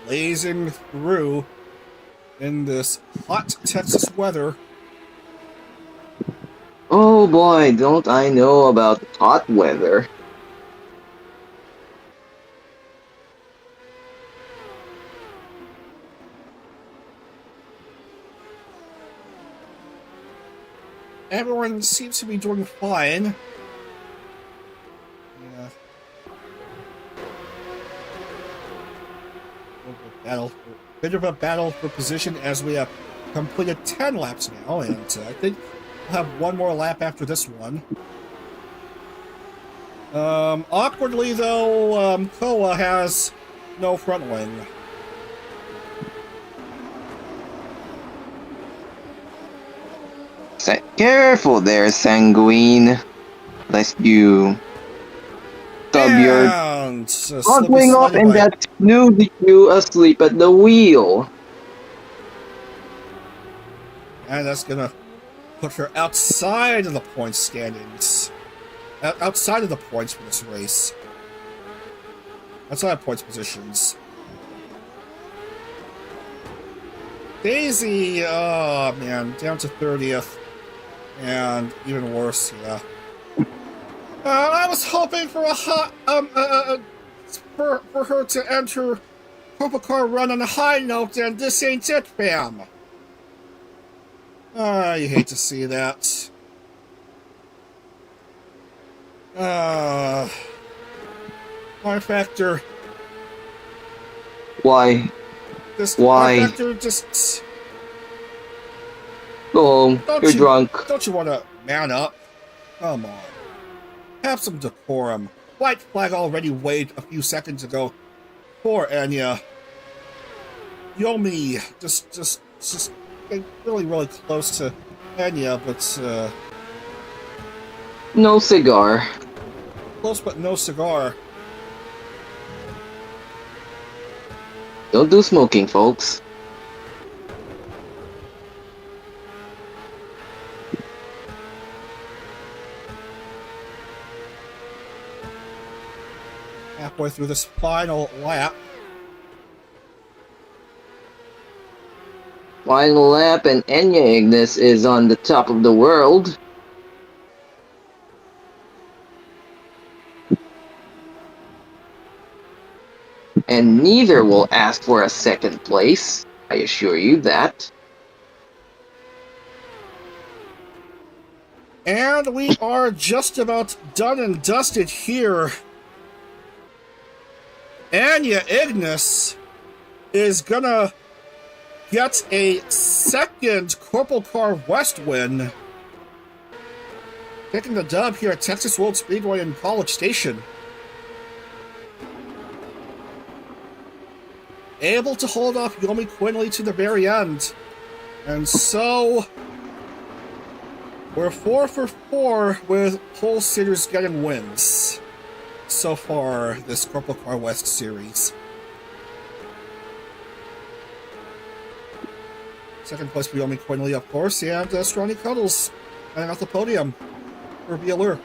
Blazing through in this hot Texas weather. Oh boy, don't I know about hot weather. Everyone seems to be doing fine. Yeah. Bit of a battle for position as we have completed 10 laps now, and I think we'll have one more lap after this one. Awkwardly though, Koa has no front wing. Careful there, Sanguine. Lest you stub your front wing off and that snoozy you asleep at the wheel. And that's gonna put her outside of the points standings. Outside of the points for this race. Outside of points positions. Daisy, oh man, down to 30th. And even worse, yeah. I was hoping for a hot, for her to end her CorpoCar run on a high note, and this ain't it, fam. You hate to see that. rFactor. Why? Why? rFactor just... Go home. You're drunk. Don't you want to man up? Come on. Have some decorum. White flag already waved a few seconds ago. Poor Anya. Yomi just getting really close to Anya, but no cigar. Close but no cigar. Don't do smoking, folks. Halfway through this final lap. Final lap and Enya Ignis is on the top of the world. And neither will ask for a second place, I assure you that. And we are just about done and dusted here. Anya Ignis is gonna get a second CorpoCar West win. Taking the dub here at Texas World Speedway in College Station. Able to hold off Yomi Quinley to the very end. And so we're 4 for 4 with pole sitters getting wins so far this CorpoCar West series. Second place for Yomi Quinley, of course, and Stronny Cuddles running off the podium for Bielur.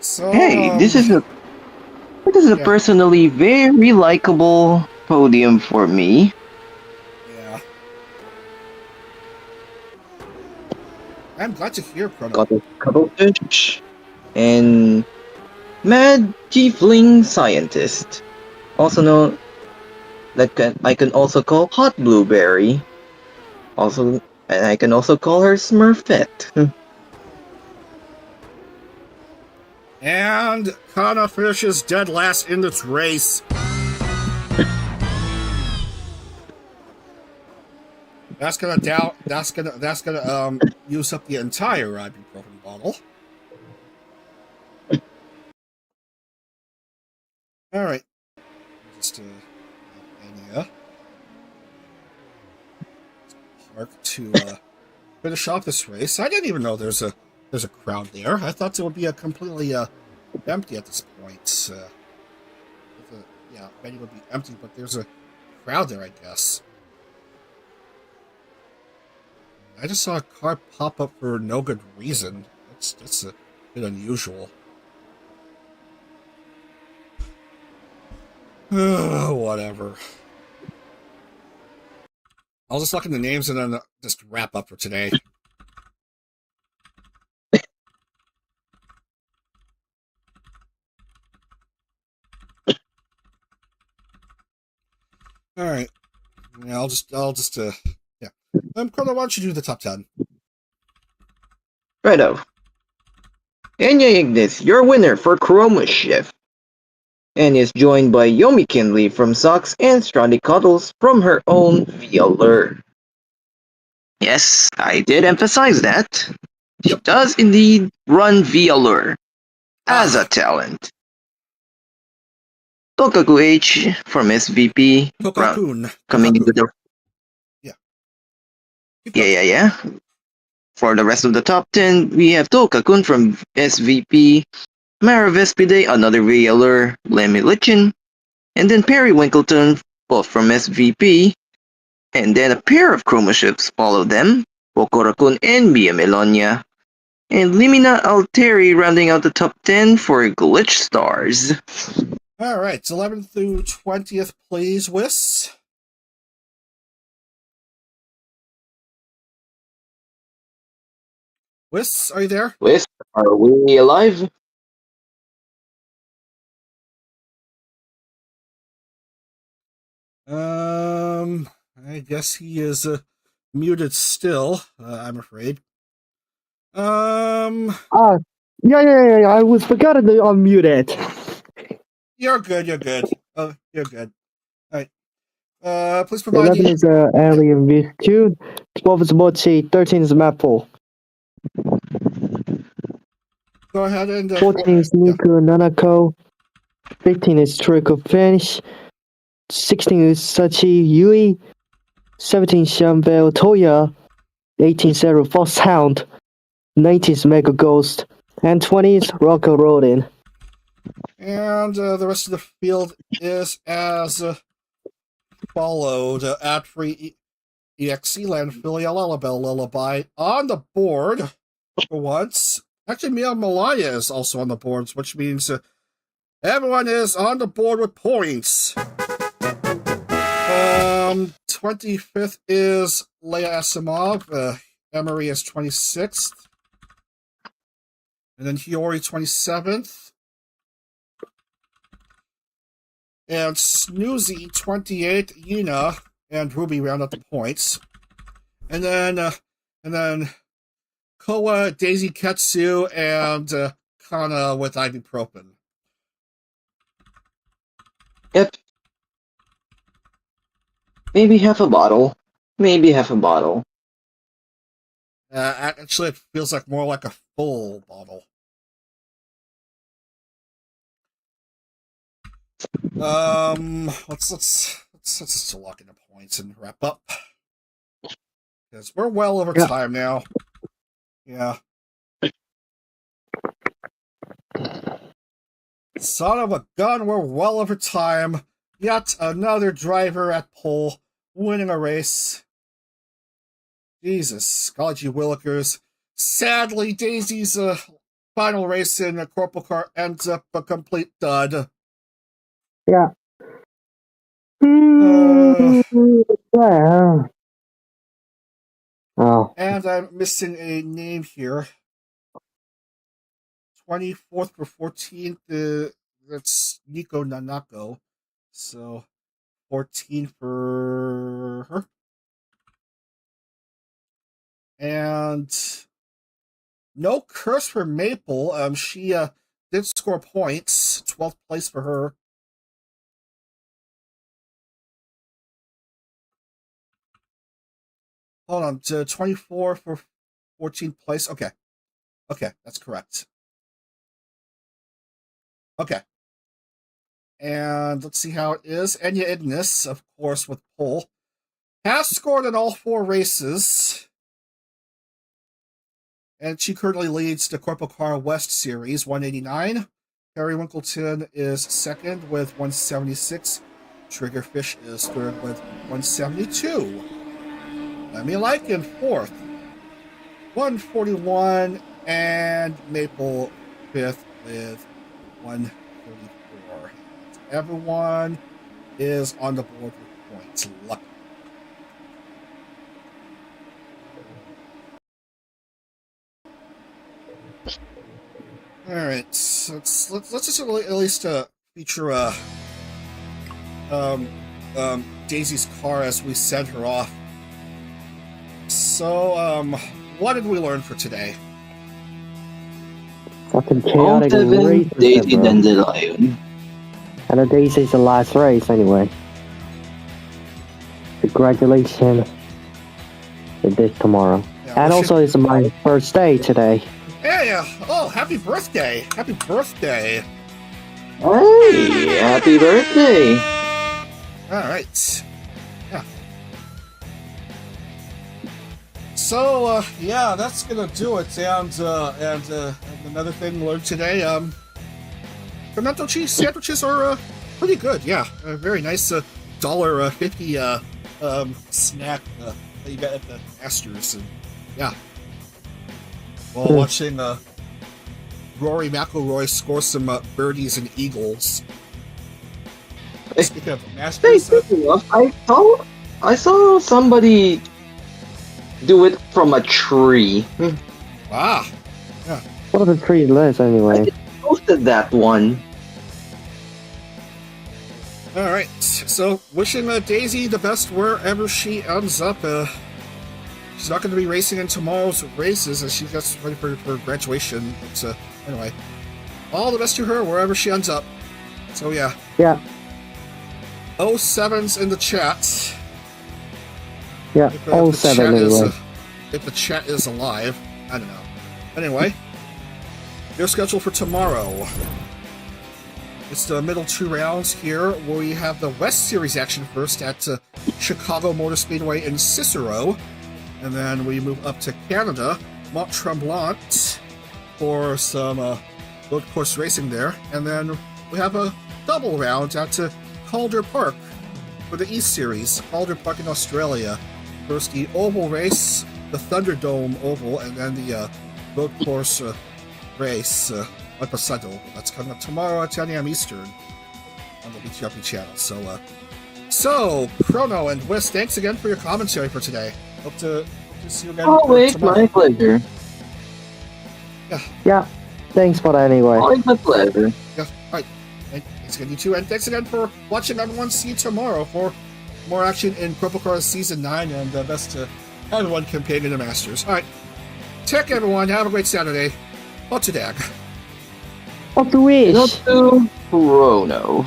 So, Hey, this is a yeah. personally very likable podium for me. Yeah. I'm glad to hear, Chrono. Got a cuttlefish and mad tiefling scientist, also known I can also call Hot Blueberry. Also, and I can also call her Smurfette. And Kana finishes dead last in this race. That's gonna use up the entire ibuprofen bottle. All right, just Anya park to finish off this race. I didn't even know there's a crowd there. I thought it would be a completely empty at this point. Venue would be empty, but there's a crowd there, I guess. I just saw a car pop up for no good reason. That's a bit unusual. Whatever. I'll just look in the names and then just wrap up for today. All right. Yeah, I'll just yeah. Carlo, why don't you do the top 10? Righto. Anya Ignis, your winner for Chroma Shift, and is joined by Yomi Kinley from Socks and Strandy Cuddles from her own VLR. Yes, I did emphasize that. She does indeed run VLR as a talent. Tokaku H from SVP coming into the yeah. For the rest of the top 10, we have Tokakun from SVP, Mara Vespide, another VLR, Lemmy Lichin, and then Perry Winkleton, both from SVP, and then a pair of chroma ships follow them, Bokorakun and Mia Melonia, and Limina Alteri rounding out the top 10 for Glitch Stars. Alright, 11th through 20th, please, Wiss. Wiss, are you there? Wiss, are we alive? I guess he is muted still, I'm afraid. Yeah, I was forgotten to unmute it. You're good. Oh, you're good. Alright. Please provide 11 is Alien V2, 12 is Mochi, 13 is Maple. Go ahead and 14 is Niku Nanako, 15 is Trickle Finish, 16 is Sachi Yui, 17 Shambel Toya, 18 Zero Fox Hound, 19 is Mega Ghost, and 20 is Rocco Rodin. And the rest of the field is as followed. At free EXE Landfill, Lullaby on the board for once. Actually, Mia Malaya is also on the boards, which means everyone is on the board with points. 25th is Leia Asimov. Emery is 26th. And then Hiyori 27th. And Snoozy 28th. Yuna and Ruby round up the points. And then Koa, Daisy Ketsu, and Kana with ibuprofen. Yep. Maybe half a bottle. Actually, it feels like more like a full bottle. Let's just lock in the points and wrap up. Because we're well over time now. Yeah. Son of a gun, we're well over time. Yet another driver at pole, winning a race. Jesus, Golly Willikers. Sadly, Daisy's final race in a CorpoCar ends up a complete dud. Yeah. Well. Oh. And I'm missing a name here. 24th for 14th, that's Nico Nanako. So 14 for her. And no curse for Maple. She did score points. 12th place for her. Hold on, to 24 for 14th place. Okay, that's correct. Okay. And let's see how it is. Enya Ignis, of course, with pole, has scored in all 4 races. And she currently leads the CorpoCar West Series, 189. Harry Winkleton is second with 176. Triggerfish is third with 172. Lemmy Like in fourth, 141. And Maple fifth with 134. Everyone is on the board with points. Lucky. All right, so let's just at least feature Daisy's car as we send her off. So, what did we learn for today? Fucking chaotic race. Daisy Dandelion. And Daisy's the last race anyway. Congratulations. It is tomorrow. Yeah, and also it's my first day today. Yeah. Oh, happy birthday. Happy birthday. Hey, happy birthday. All right. Yeah. So, yeah, that's going to do it. And another thing we learned today, pimento cheese sandwiches are pretty good. Yeah. Very nice $1.50 snack that you got at the Astor's. And, yeah. While watching Rory McIlroy score some birdies and eagles. Speaking of Masters, I saw somebody do it from a tree. Wow. Yeah. What are the 3 lists anyway? I posted that one. All right. So, wishing Daisy the best wherever she ends up. She's not going to be racing in tomorrow's races as she gets ready for graduation. But anyway, all the best to her wherever she ends up. So yeah. Yeah. 07's in the chat. Yeah, If 07 anyway. If the chat is alive. I don't know. Anyway, your schedule for tomorrow. It's the middle 2 rounds here, where we have the West Series action first at Chicago Motor Speedway in Cicero. And then we move up to Canada, Mont Tremblant, for some road course racing there. And then we have a double round out to Calder Park for the East Series. Calder Park in Australia. First the oval race, the Thunderdome Oval, and then the road course race, at Pasado. That's coming up tomorrow at 10 a.m. Eastern on the BTRP channel. So, Chrono and Wiz, thanks again for your commentary for today. Hope to see you again. Always my pleasure. Yeah. Thanks for that anyway. Always my pleasure. Yeah, alright. Thanks again, you two. And thanks again for watching, everyone. See you tomorrow for more action in CorpoCar Season 9 and best to everyone campaigning the Masters. Alright. Tech, everyone. Have a great Saturday. Hot to dag. What to wish? Not to Chrono.